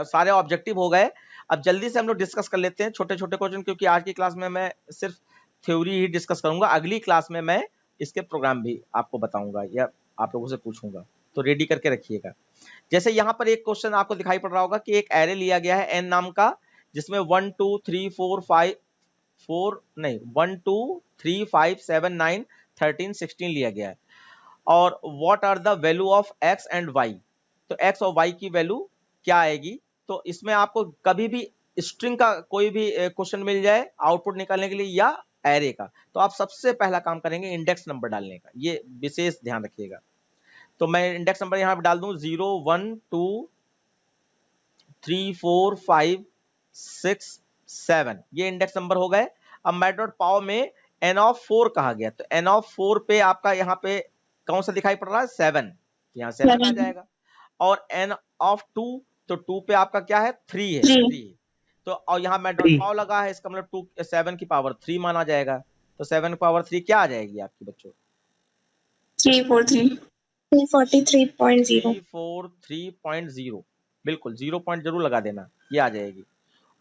सारे ऑब्जेक्टिव हो गए। अब जल्दी से हम लोग डिस्कस कर लेते हैं छोटे छोटे क्वेश्चन, क्योंकि आज की क्लास में मैं सिर्फ थ्योरी ही डिस्कस करूंगा, अगली क्लास में मैं इसके प्रोग्राम भी आपको बताऊंगा या आप लोगों से पूछूंगा, तो रेडी करके रखिएगा। जैसे यहाँ पर एक क्वेश्चन आपको दिखाई पड़ रहा होगा कि एक एरे लिया गया है n नाम का, जिसमें 1 2 3 4 5 7 9 13 16 लिया गया है। और what are the value of x and y, तो x और y की वैल्यू क्या आएगी। तो इसमें आपको कभी भी स्ट्रिंग का कोई भी क्वेश्चन मिल जाए आउटपुट निकालने के लिए या एरे का, तो आप सबसे पहला काम करेंगे इंडेक्स नंबर डालने का, ये विशेष ध्यान रखिएगा। तो मैं इंडेक्स नंबर यहाँ पे डाल दूं 0 1 2 3 4 5 6 7, ये इंडेक्स नंबर हो गए। अब मैटप्लॉटलिब में n ऑफ 4 कहा गया, तो n ऑफ 4 पे आपका यहाँ पे कौन सा दिखाई पड़ रहा है 7, यहाँ 7 आ जाएगा। और n ऑफ 2, तो 2 पे आपका क्या है 3 है, 3। तो और यहाँ मैटप्लॉटलिब लगा है, इसका मतलब 2 7 की पावर 3 माना जाएगा, तो 7 की पावर 3 क्या आ जाएगी आपकी बच्चों 343.0, बिल्कुल 0 पॉइंट जरूर लगा देना, ये आ जाएगी।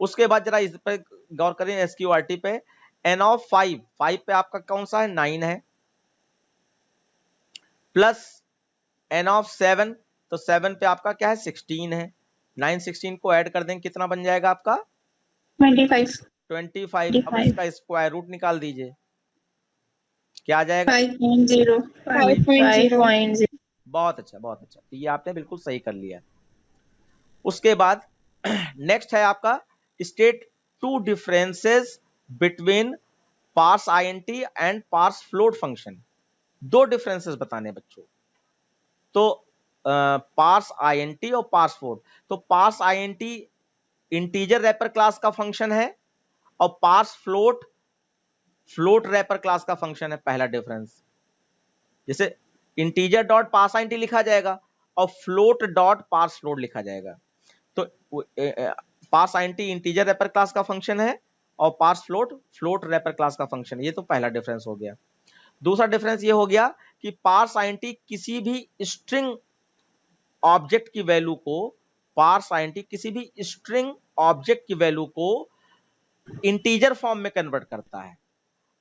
उसके बाद जरा इस पे गौर करें SQRT पे, n ऑफ 5 पे आपका कौन सा है 9 है, प्लस n ऑफ 7, तो 7 पे आपका क्या है 16 है, 9 16 को ऐड कर देंगे कितना बन जाएगा आपका 25। 25। अब इसका स्क्वायर रूट निकाल दीजिए, क्या आ जाएगा 5.0। बहुत अच्छा, बहुत अच्छा, तो ये आपने बिल्कुल सही कर लिया। उसके बाद नेक्स्ट है आपका state 2 differences between parse INT and parse float function. 2 differences बताने बच्चों, तो पार्स आईएनटी और पार्स फ्लोट। तो parse INT integer wrapper class का फंक्शन है और parse float float wrapper class का फंक्शन है। पहला डिफरेंस, जैसे इंटीजर डॉट पार्स आईएनटी लिखा जाएगा और फ्लोट डॉट पार्स फ्लोट लिखा जाएगा। तो parse INT integer wrapper class का फंक्शन है और parse float float wrapper class का फंक्शन है। ये तो पहला डिफरेंस हो गया। दूसरा डिफरेंस ये हो गया कि पार्स आईएनटी किसी भी स्ट्रिंग ऑब्जेक्ट की वैल्यू को, पार्स आईएनटी किसी भी स्ट्रिंग ऑब्जेक्ट की वैल्यू को इंटीजर फॉर्म में कन्वर्ट करता है,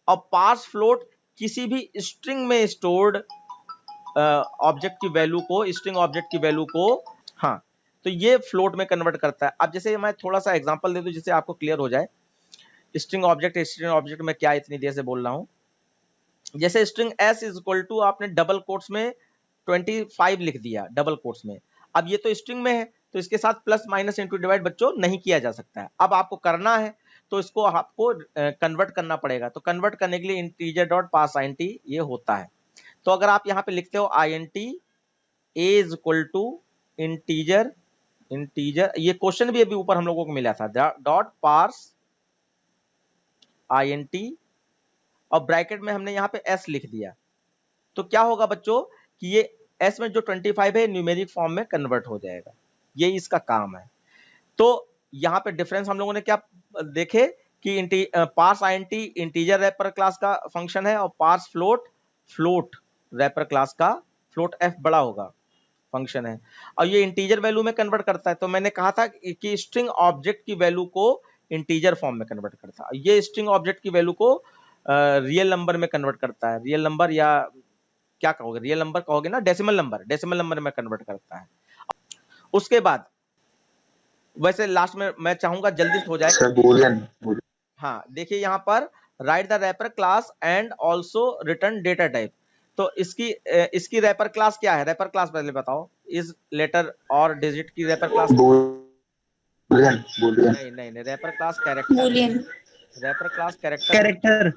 और पार्स फ्लोट किसी भी स्ट्रिंग में स्टोर्ड ऑब्जेक्ट की वैल्यू को, स्ट्रिंग ऑब्जेक्ट की वैल्यू को, हाँ, तो ये फ्लोट में कन्वर्ट करता है। अब जैसे मैं थोड़ा सा एग्जांपल दे दूं जिससे आपको क्लियर हो जाए, स्ट्रिंग ऑब्जेक्ट में क्या इतनी देर से बोल रहा हूं। जैसे string s is equal to, आपने डबल कोट्स में 25 लिख दिया डबल कोट्स में। अब ये तो स्ट्रिंग में है, तो इसके साथ प्लस माइनस इंटू डिवाइड बच्चों नहीं किया जा सकता है। अब आपको करना है तो इसको आपको कन्वर्ट करना पड़ेगा। तो कन्वर्ट करने के लिए इंटीजर डॉट पार्स आईएनटी ये होता है। तो अगर आप यहाँ पे लिखते हो INT a is equal to integer, ये क्वेश्चन भी अभी ऊपर हम लोगों को मिला था, डॉट पार्स आईएनटी और ब्रैकेट में हमने यहाँ पे s लिख दिया, तो क्या होगा बच्चों कि ये s में जो 25 है न्यूमेरिक फॉर्म में कन्वर्ट हो जाएगा। ये इसका काम है। तो यहाँ पे डिफरेंस हम लोगों ने क्या देखे कि parse INT integer wrapper class का फंक्शन है और parse float float wrapper class का, फ्लोट f बड़ा होगा, फंक्शन है, और ये इंटीजर वैल्यू में कन्वर्ट करता है। तो मैंने कहा था कि स्ट्रिंग ऑब्जेक्ट की वैल्यू को इंटीजर फॉर्म में कन्वर्ट करता है, ये स्ट्रिंग ऑब्जेक्ट की वैल्यू को रियल नंबर में कन्वर्ट करता है, रियल नंबर या क्या कहोगे, रियल नंबर कहोगे ना, डेसिमल नंबर में कन्वर्ट करता है। उसके बाद वैसे लास्ट में मैं चाहूंगा जल्दी हो जाए सर बूलियन। हाँ, देखिए यहाँ पर write the wrapper class and also return data type. तो इसकी रैपर क्लास क्या है, रैपर क्लास पहले बताओ, इस लेटर और डिजिट की रैपर क्लास नहीं, wrapper class character, wrapper class character,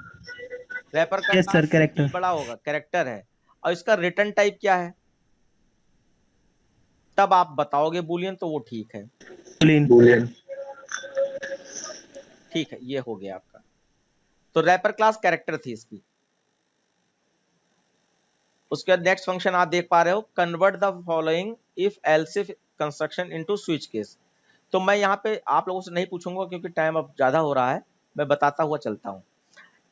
wrapper का Yes, sir, class character. D बड़ा होगा, कैरेक्टर है, और इसका रिटर्न टाइप क्या है? तब आप बताओगे बुलियन, तो वो ठीक है। Boolean. boolean, ठीक है, ये हो गया आपका। तो रैपर क्लास कैरेक्टर थी इसकी। उसके बाद नेक्स्ट फंक्शन आप देख पा रहे हो, convert the following if else if construction into switch case. तो मैं यहाँ पे आप लोगों से नहीं पूछूंगा क्योंकि टाइम अब ज्यादा हो रहा है, मैं बताता हुआ चलता हूँ।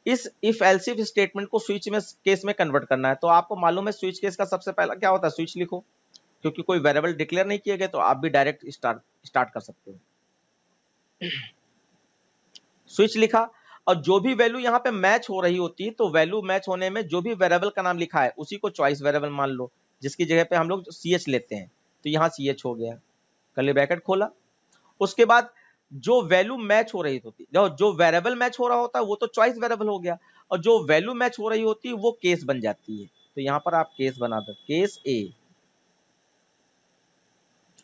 इस इफ एल्स इफ स्टेटमेंट को स्विच में केस में कन्वर्ट करना है। तो आपको मालूम है स्विच केस का सबसे पहला क्या होता है, स्विच लिखो, क्योंकि कोई वेरिएबल डिक्लेयर नहीं किए गए तो आप भी डायरेक्ट स्टार्ट कर सकते हो। स्विच लिखा, और जो भी वैल्यू यहाँ पे मैच हो रही होती है, तो वैल्यू मैच होने में जो भी वेरिएबल का नाम लिखा है उसी को चॉइस वेरिएबल मान लो, जिसकी जगह पे हम लोग ch लेते हैं। तो यहाँ ch हो गया, कर्ली ब्रैकेट खोला। उसके बाद जो वैल्यू मैच हो रही होती, जो वेरिएबल मैच हो रहा होता है वो तो चॉइस वेरिएबल हो गया, और जो वैल्यू मैच हो रही होती है वो केस बन जाती है। तो यहाँ पर आप केस बना दो, केस ए,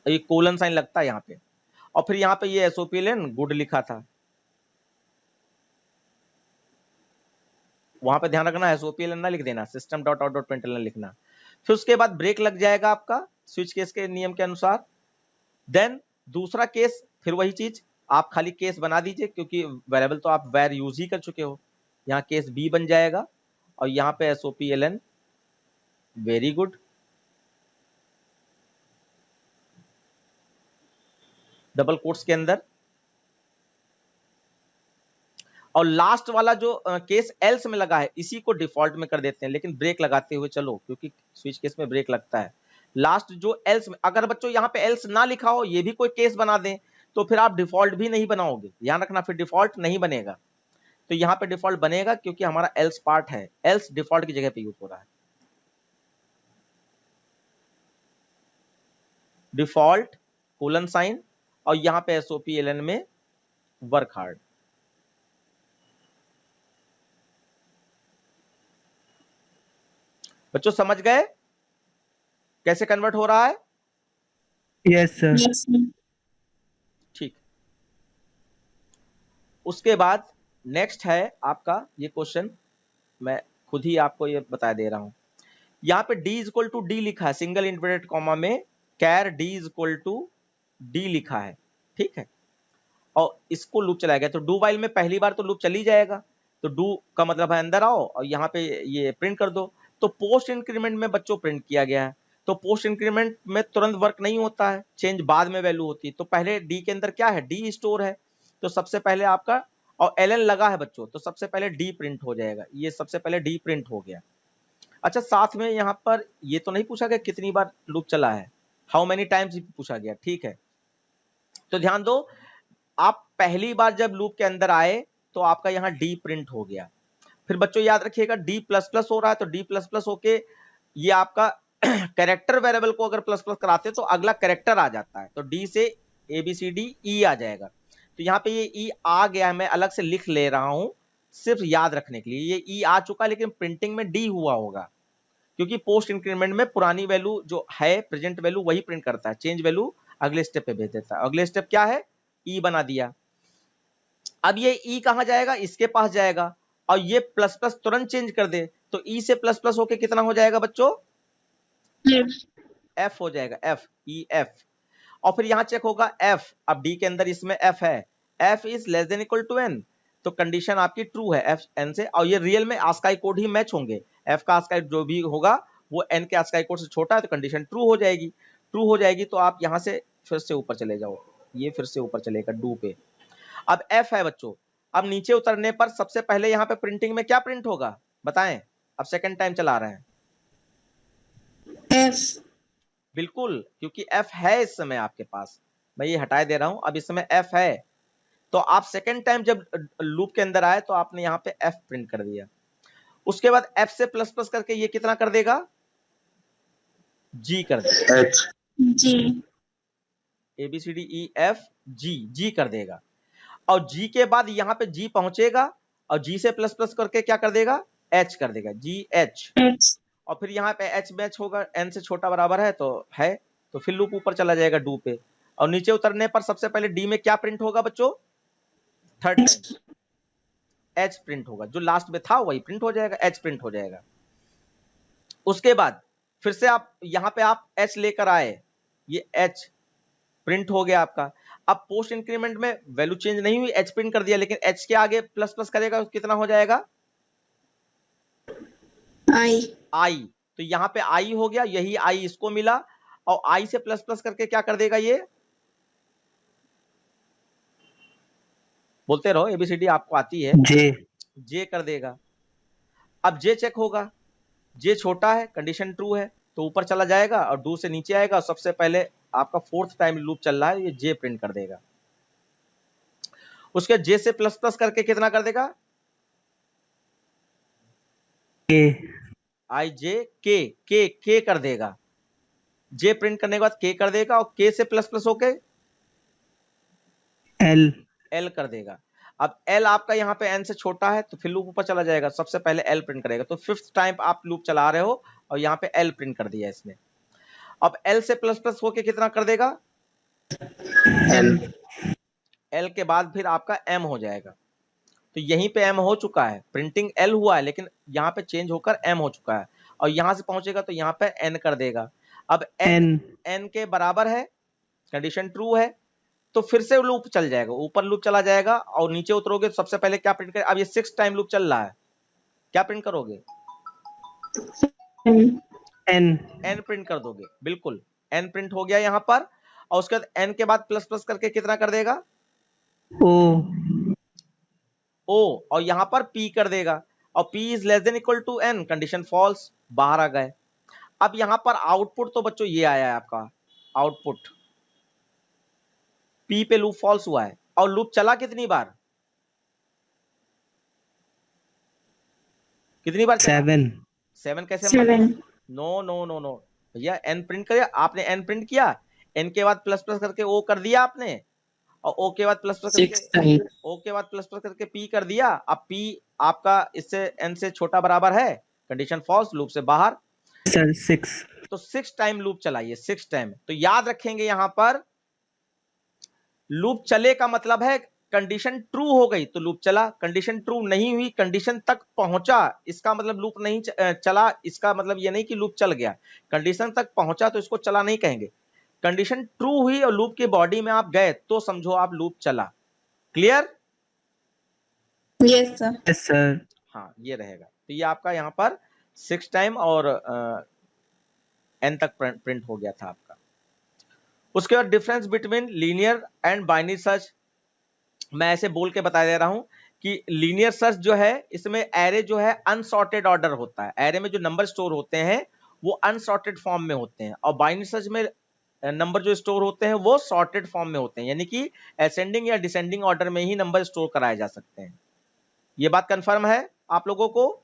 ये कोलन साइन लगता है यहाँ पे, और फिर यहाँ पे ये एसओपीएलएन गुड लिखा था, वहां पे ध्यान रखना एसओपीएलएन ना लिख देना, system dot out dot println लिखना। फिर उसके बाद ब्रेक लग जाएगा आपका स्विच केस के नियम के अनुसार। देन दूसरा केस, फिर वही चीज, आप खाली केस बना दीजिए क्योंकि वेरिएबल तो आप वेर यूज ही कर चुके हो। यहाँ केस बी बन जाएगा, और यहाँ पे एसओपीएलएन, वेरी गुड, डबल कोट्स के अंदर। और लास्ट वाला जो केस एल्स में लगा है इसी को डिफॉल्ट में कर देते हैं, लेकिन ब्रेक लगाते हुए चलो, क्योंकि स्विच केस में ब्रेक लगता है। लास्ट जो एल्स में, अगर बच्चों यहाँ पे एल्स ना लिखा हो, ये भी कोई केस बना दें, तो फिर आप डिफॉल्ट भी नहीं बनाओगे, ध्यान रखना, फिर डिफॉल्ट नहीं बनेगा। तो यहाँ पे डिफॉल्ट बनेगा क्योंकि हमारा एल्स पार्ट है, एल्स डिफॉल्ट की जगह पे यूज हो रहा है। डिफॉल्ट कोलन साइन, और यहाँ पे एसओपीएलएन में वर्क हार्ड। बच्चों समझ गए कैसे कन्वर्ट हो रहा है? Yes, sir. Yes, sir. ठीक। उसके बाद नेक्स्ट है आपका ये क्वेश्चन, मैं खुद ही आपको ये बता दे रहा हूं। यहाँ पे d is equal to D लिखा है, सिंगल इन्वर्टेड कॉमा में char d is equal to D लिखा है, ठीक है। और इसको लूप चलाया गया, तो डू वाइल में पहली बार तो लूप चली जाएगा, तो डू का मतलब है अंदर आओ और यहाँ पे ये प्रिंट कर दो। तो पोस्ट इंक्रीमेंट में बच्चों प्रिंट किया गया है, तो पोस्ट इंक्रीमेंट में तुरंत वर्क नहीं होता है, चेंज बाद में वैल्यू होती है। तो पहले डी के अंदर क्या है, डी स्टोर है, तो सबसे पहले आपका, और एलएन लगा है बच्चों, तो सबसे पहले डी प्रिंट हो जाएगा, ये सबसे पहले डी प्रिंट हो गया। अच्छा, साथ में यहाँ पर ये तो नहीं पूछा गया कितनी बार लूप चला है, हाउ मेनी टाइम्स पूछा गया, ठीक है। तो ध्यान दो, आप पहली बार जब लूप के अंदर आए तो आपका यहाँ डी प्रिंट हो गया। फिर बच्चों याद रखिएगा डी प्लस प्लस हो रहा है, तो डी प्लस प्लस होके ये आपका कैरेक्टर वेरिएबल को अगर प्लस प्लस कराते तो अगला कैरेक्टर आ जाता है, तो डी से ABCD E आ जाएगा। तो यहाँ पे ये E आ गया है, मैं अलग से लिख ले रहा हूं सिर्फ याद रखने के लिए। ये E आ चुका है, लेकिन प्रिंटिंग में D हुआ होगा, क्योंकि पोस्ट इंक्रीमेंट में पुरानी वैल्यू जो है प्रेजेंट वैल्यू वही प्रिंट करता है, चेंज वैल्यू अगले स्टेप पे भेज देता है। अगले स्टेप क्या है, E बना दिया। अब ये E कहां जाएगा, इसके पास जाएगा, और ये प्लस प्लस तुरंत चेंज कर दे तो E से प्लस प्लस होके कितना हो जाएगा बच्चों, F हो जाएगा, F EF। और फिर यहां चेक होगा F, अब D के अंदर इसमें F है, F is less than equal to N, तो कंडीशन आपकी ट्रू है F N से, और ये रियल में आस्काई कोड ही मैच होंगे, F का आस्काई जो भी होगा वो N के आस्काई कोड से छोटा है, तो कंडीशन ट्रू हो जाएगी। ट्रू हो जाएगी तो आप यहां से फिर से ऊपर चले जाओ, ये फिर से ऊपर चलेगा डू पे। अब F है बच्चों, अब नीचे उतरने पर सबसे पहले यहाँ पे प्रिंटिंग में क्या प्रिंट होगा बताएं, अब सेकंड टाइम चला रहे हैं, F. बिल्कुल, क्योंकि F है इस समय आपके पास, मैं ये हटाए दे रहा हूं, अब इस समय F है, तो आप सेकंड टाइम जब लूप के अंदर आए तो आपने यहाँ पे F प्रिंट कर दिया। उसके बाद F से प्लस प्लस करके ये कितना कर देगा, G कर देगा, H, G. ABCDEF G कर देगा। और G के बाद यहाँ पे G पहुंचेगा, और G से प्लस प्लस करके क्या कर देगा, H कर देगा, GH। H. और फिर यहाँ पे H मैच होगा, N से छोटा बराबर है, तो फिर लूप ऊपर चला जाएगा डू पे, और नीचे उतरने पर सबसे पहले D में क्या प्रिंट होगा बच्चों, थर्ड टाइम, एच प्रिंट होगा, जो लास्ट में था वही प्रिंट हो जाएगा, एच प्रिंट हो जाएगा। उसके बाद फिर से आप यहां पे आप एच लेकर आए, ये एच प्रिंट हो गया आपका। अब पोस्ट इंक्रीमेंट में वैल्यू चेंज नहीं हुई, एच प्रिंट कर दिया, लेकिन एच के आगे प्लस प्लस करेगा, कितना हो जाएगा? आई। आई। तो यहां पे आई हो गया, यही आई इसको मिला, और आई से प्लस प्लस करके क्या कर देगा? ये बोलते रहो, एबीसीडी आपको आती है। जे कर देगा। अब जे चेक होगा, जे छोटा है, कंडीशन ट्रू है तो ऊपर चला जाएगा और डू से नीचे आएगा। सबसे पहले आपका फोर्थ टाइम लूप चल रहा है, ये जे प्रिंट कर देगा। उसके जे से प्लस प्लस करके कितना कर देगा? आई जे के कर देगा। जे प्रिंट करने के बाद के कर देगा, और के से प्लस प्लस होके एल कर देगा। अब एल आपका यहाँ पे एन से छोटा है तो फिर लूप ऊपर चला जाएगा, सबसे पहले एल प्रिंट करेगा। तो फिफ्थ टाइम आप लूप चला रहे हो और यहाँ पे एल प्रिंट कर दिया इसने। अब एल से प्लस प्लस होके कितना कर देगा? एल के बाद फिर आपका एम हो जाएगा। तो यहीं पे एम हो चुका है, प्रिंटिंग एल हुआ है लेकिन यहाँ पे चेंज होकर एम हो चुका है, और यहां से पहुंचेगा तो यहाँ पे एन कर देगा। अब एन के बराबर है, कंडीशन ट्रू है, तो फिर से लूप चल जाएगा, ऊपर लूप चला जाएगा और नीचे उतरोगे तो सबसे पहले क्या प्रिंट करें? अब ये 6 टाइम लूप चल रहा है, क्या प्रिंट करोगे? एन प्रिंट कर दोगे, बिल्कुल एन प्रिंट हो गया यहाँ पर। और उसके बाद एन के बाद प्लस प्लस करके कितना कर देगा? ओ, और यहां पर पी कर देगा, और P is less than equal to N, condition false, बाहर आ गए। अब यहां पर आउटपुट तो बच्चों ये आया है आपका आउटपुट, पी पे लूप फॉल्स हुआ है। और लूप चला कितनी बार? कितनी बार? 7 कैसे? नो नो नो नो भैया, एन प्रिंट कर, आपने एन प्रिंट किया, एन के बाद प्लस प्लस करके ओ कर दिया आपने, और ओ के बाद प्लस प्लस करके ओ के बाद प्लस प्लस करके पी कर दिया। अब पी आपका इससे एन से छोटा बराबर है, कंडीशन फॉल्स, लूप से बाहर। सर 6, तो 6 टाइम लूप चलाइए, 6 टाइम। तो याद रखेंगे यहां पर लूप चले का मतलब है कंडीशन ट्रू हो गई तो लूप चला, कंडीशन ट्रू नहीं हुई, कंडीशन तक पहुंचा, इसका मतलब लूप नहीं चला, इसका मतलब ये नहीं कि लूप चल गया। कंडीशन तक पहुंचा तो इसको चला नहीं कहेंगे। कंडीशन ट्रू हुई और लूप की बॉडी में आप गए तो समझो आप लूप चला। क्लियर? Yes sir. हाँ, ये रहेगा। तो ये आपका यहाँ पर 6 टाइम और एन तक प्रिंट हो गया था आपका। उसके बाद difference between linear and binary search, मैं ऐसे बोल के बता दे रहा हूं कि लीनियर सर्च जो है इसमें एरे जो है अनसॉर्टेड ऑर्डर होता है, एरे में जो नंबर स्टोर होते हैं वो अनसॉर्टेड फॉर्म में होते हैं, और बाइनरी सर्च में नंबर जो स्टोर होते हैं वो सॉर्टेड फॉर्म में होते हैं, यानी कि असेंडिंग या डिसेंडिंग ऑर्डर में ही नंबर स्टोर कराए जा सकते हैं। ये बात कंफर्म है आप लोगों को?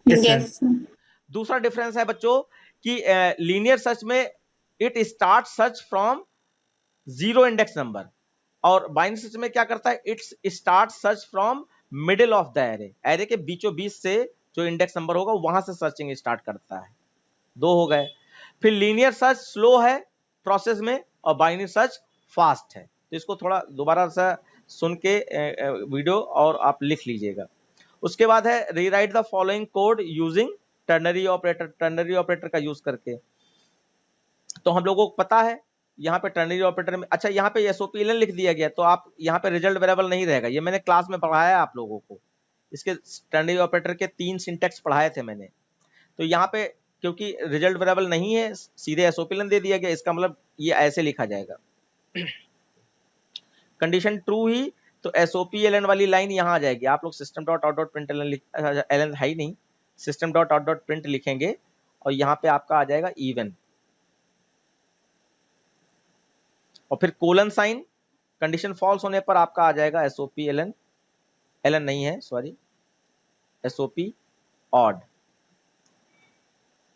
यस। दूसरा डिफरेंस है बच्चों कि लीनियर सर्च में it start search from 0 index number, और बाइनरी सर्च में क्या करता है? It's start search from middle of the array, array के बीचों बीच से जो इंडेक्स नंबर होगा वहां से सर्चिंग स्टार्ट करता है। 2 हो गए। फिर लीनियर सर्च स्लो है प्रोसेस में और बाइनरी सर्च फास्ट है। तो इसको थोड़ा दोबारा से सुन के वीडियो और आप लिख लीजिएगा। उसके बाद है rewrite the following code using ternary operator, ternary operator का यूज करके। तो हम लोगों को पता है यहाँ पे टर्नरी ऑपरेटर में, अच्छा यहाँ पे एसओपीएलएन लिख दिया गया तो आप यहाँ पे रिजल्ट वेरिएबल नहीं रहेगा, ये मैंने क्लास में पढ़ाया है आप लोगों को। इसके टर्नरी ऑपरेटर के 3 सिंटेक्स पढ़ाए थे मैंने। तो यहाँ पे क्योंकि रिजल्ट वेरिएबल नहीं है, सीधे एसओपीएलएन दे दिया गया, इसका मतलब ये ऐसे लिखा जाएगा। कंडीशन ट्रू ही तो एसओपीएलएन वाली लाइन यहाँ आ जाएगी। आप लोग system dot out dot print LN है ही नहीं, system dot out dot print लिखेंगे और यहाँ पे आपका आ जाएगा इवन, और फिर कोलन साइन, कंडीशन फॉल्स होने पर आपका आ जाएगा एसओपीएलएन, एलएन नहीं है सॉरी, एसओपी ऑड।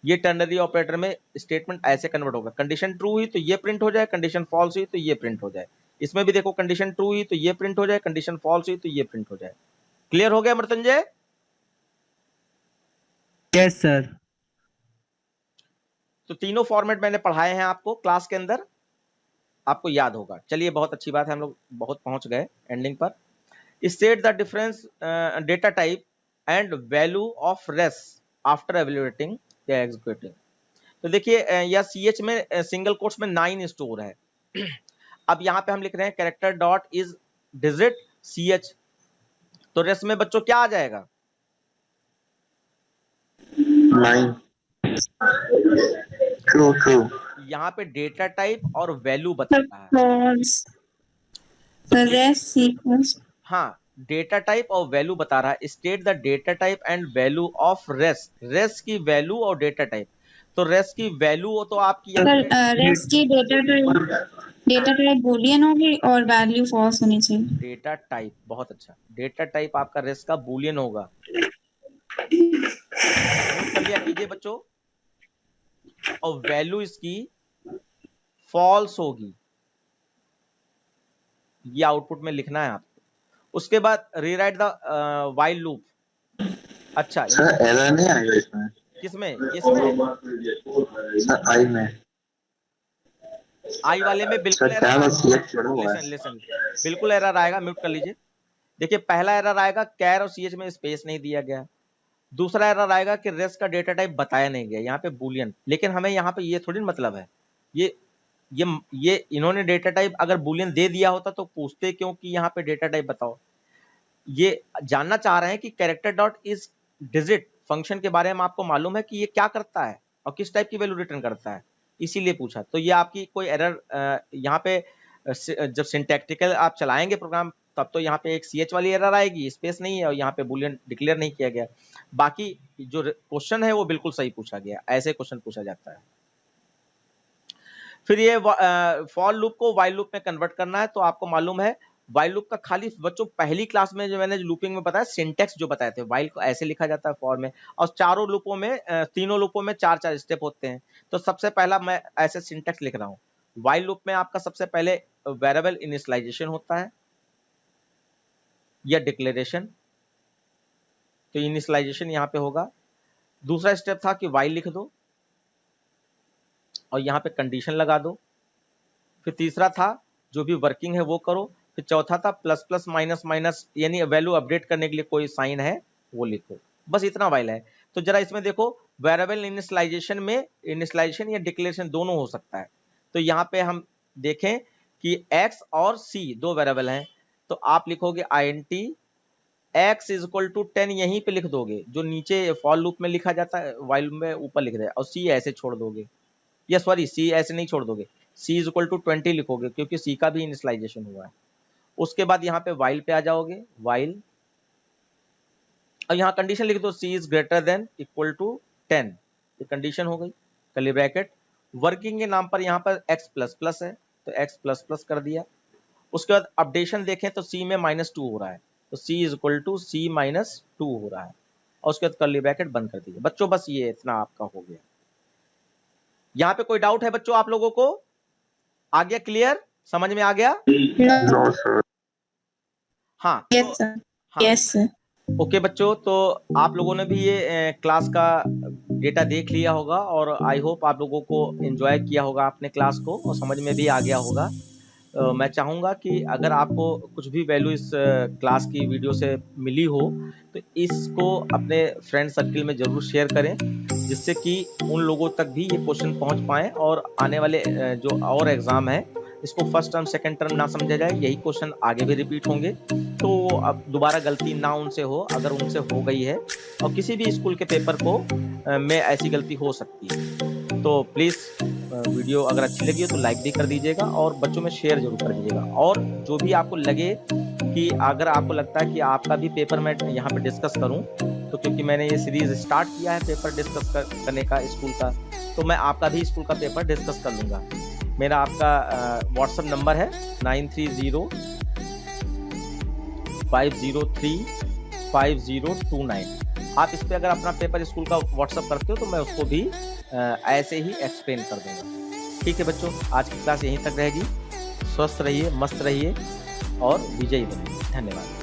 ये टर्नरी ऑपरेटर में स्टेटमेंट ऐसे कन्वर्ट होगा, कंडीशन ट्रू हुई तो ये प्रिंट हो जाए, कंडीशन फॉल्स हुई तो ये प्रिंट हो जाए। इसमें भी देखो कंडीशन ट्रू हुई तो ये प्रिंट हो जाए, कंडीशन फॉल्स हुई तो ये प्रिंट हो जाए। क्लियर हो गया मृत्युंजय? Yes sir. तो तीनों फॉर्मेट मैंने पढ़ाए हैं आपको क्लास के अंदर, आपको याद होगा। चलिए बहुत अच्छी बात है, हम लोग बहुत पहुंच गए एंडिंग पर। State the difference data type and value of res after evaluating या एग्जीक्यूटिंग। तो देखिए या CH में सिंगल कोट्स में 9 स्टोर है। अब यहाँ पे हम लिख रहे हैं character dot is digit CH, तो रेस में बच्चों क्या आ जाएगा? 9 ट्रू। यहाँ पे डेटा टाइप और वैल्यू बताता है। false the rest sequence हाँ, डेटा टाइप और वैल्यू बता रहा है। State the data type and value of res, res की वैल्यू और डेटा टाइप। तो रेस की वैल्यू तो आपकी यहाँ पे रेस्ट की डेटा टाइप बूलियन होगी और वैल्यू फॉल्स होनी चाहिए। डेटा टाइप, बहुत अच्छा, डेटा टाइप आपका रेस का बूलियन होगा। कर लिया कीजिए बच्चों, और वैल्यू इसकी फॉल्स होगी, ये आउटपुट में लिखना है आपको। उसके बाद रीराइट द व्हाइल लूप। अच्छा सर एरर नहीं आएगा इसमें? किसमें? सर आई में, आई वाले में बिल्कुल सर एरर क्या आएगा। सिलेक्ट छोड़ा हुआ है। लिसन बिल्कुल एरर आएगा, म्यूट कर लीजिए। देखिए पहला एरर आएगा कैर और CH में स्पेस नहीं दिया गया। दूसरा एरर आएगा कि रेस्ट का डेटा टाइप बताया नहीं गया, यहाँ पे बूलियन। लेकिन हमें यहाँ पे ये थोड़ी मतलब है, ये इन्होंने डेटा टाइप अगर बूलियन दे दिया होता तो पूछते क्यों कि यहाँ पे डेटा टाइप बताओ। ये जानना चाह रहे हैं कि character dot is digit function के बारे में आपको मालूम है कि ये क्या करता है और किस टाइप की वैल्यू रिटर्न करता है, इसीलिए पूछा। तो ये आपकी कोई एरर यहाँ पे जब सिंटैक्टिकल आप चलाएंगे प्रोग्राम तब तो यहाँ पे एक CH वाली एरर आएगी, स्पेस नहीं है और यहाँ पे बूलियन डिक्लेयर नहीं किया गया। बाकी जो क्वेश्चन है वो बिल्कुल सही पूछा गया, ऐसे क्वेश्चन पूछा जाता है। फिर ये फॉर लूप को व्हाइल लूप में कन्वर्ट करना है। तो आपको मालूम है व्हाइल लूप का खाली बच्चों पहली क्लास में जो मैंने लूपिंग में बताया सिंटेक्स जो बताए थे, व्हाइल को ऐसे लिखा जाता है फॉर में, और चारों लूपों में तीनों लूपों में 4-4 स्टेप होते हैं। तो सबसे पहला मैं ऐसे सिंटेक्स लिख रहा हूँ। व्हाइल लूप में आपका सबसे पहले वेरिएबल इनिशियलाइजेशन होता है या डिक्लेरेशन, तो इनिशियलाइजेशन यहाँ पे होगा। दूसरा स्टेप था कि व्हाइल लिख दो और यहाँ पे कंडीशन लगा दो। फिर तीसरा था जो भी वर्किंग है वो करो। फिर चौथा था प्लस प्लस माइनस माइनस, यानी वैल्यू अपडेट करने के लिए कोई साइन है वो लिखो। बस इतना व्हाइल है। तो जरा इसमें देखो वेरिएबल इनिशियलाइजेशन में इनिशियलाइजेशन या डिक्लेरेशन दोनों हो सकता है। तो यहाँ पे हम देखें कि x और c दो वेरिएबल हैं, तो आप लिखोगे int x is equal to 10, यहीं पे लिख दोगे जो नीचे फॉर लूप में लिखा जाता है, व्हाइल में ऊपर लिख दे, और c ऐसे छोड़ दोगे, या सॉरी c ऐसे नहीं छोड़ दोगे, c इज इक्वल टू 20 लिखोगे क्योंकि c का भी इनिशियलाइजेशन हुआ है। उसके बाद यहाँ पे व्हाइल पे आ जाओगे, व्हाइल, और यहाँ कंडीशन लिख दो c is greater than equal to 10, ये कंडीशन हो गई, कर्ली ब्रैकेट। वर्किंग के नाम पर यहाँ पर x प्लस प्लस है तो x प्लस प्लस कर दिया। उसके बाद अपडेशन देखें तो c में -2 हो रहा है, तो c is equal to c -2 हो रहा है, और उसके बाद कर्ली ब्रैकेट बंद कर दीजिए। बच्चों बस ये इतना आपका हो गया। यहाँ पे कोई डाउट है बच्चों आप लोगों को? आ गया क्लियर, समझ में आ गया? No sir. हाँ yes sir, yes sir. Okay बच्चों, तो आप लोगों ने भी ये क्लास का डेटा देख लिया होगा और आई होप आप लोगों को एंजॉय किया होगा अपने क्लास को और समझ में भी आ गया होगा। मैं चाहूँगा कि अगर आपको कुछ भी वैल्यू इस क्लास की वीडियो से मिली हो तो इसको अपने फ्रेंड सर्किल में ज़रूर शेयर करें, जिससे कि उन लोगों तक भी ये क्वेश्चन पहुंच पाएँ और आने वाले जो और एग्ज़ाम है इसको फर्स्ट टर्म सेकंड टर्म ना समझा जाए, यही क्वेश्चन आगे भी रिपीट होंगे, तो अब दोबारा गलती ना उनसे हो। अगर उनसे हो गई है और किसी भी स्कूल के पेपर को में ऐसी गलती हो सकती है, तो प्लीज़ वीडियो अगर अच्छी लगी हो तो लाइक भी कर दीजिएगा और बच्चों में शेयर जरूर कर दीजिएगा। और जो भी आपको लगे कि अगर आपको लगता है कि आपका भी पेपर मैं यहाँ पे डिस्कस करूँ, तो क्योंकि मैंने ये सीरीज स्टार्ट किया है पेपर डिस्कस करने का स्कूल का, तो मैं आपका भी स्कूल का पेपर डिस्कस कर लूँगा। मेरा आपका व्हाट्सएप नंबर है 9305035029। आप इस पर अगर अपना पेपर स्कूल का व्हाट्सएप करते हो तो मैं उसको भी ऐसे ही एक्सप्लेन कर दूंगा। ठीक है बच्चों, आज की क्लास यहीं तक रहेगी। स्वस्थ रहिए, मस्त रहिए और विजयी बनिए। धन्यवाद।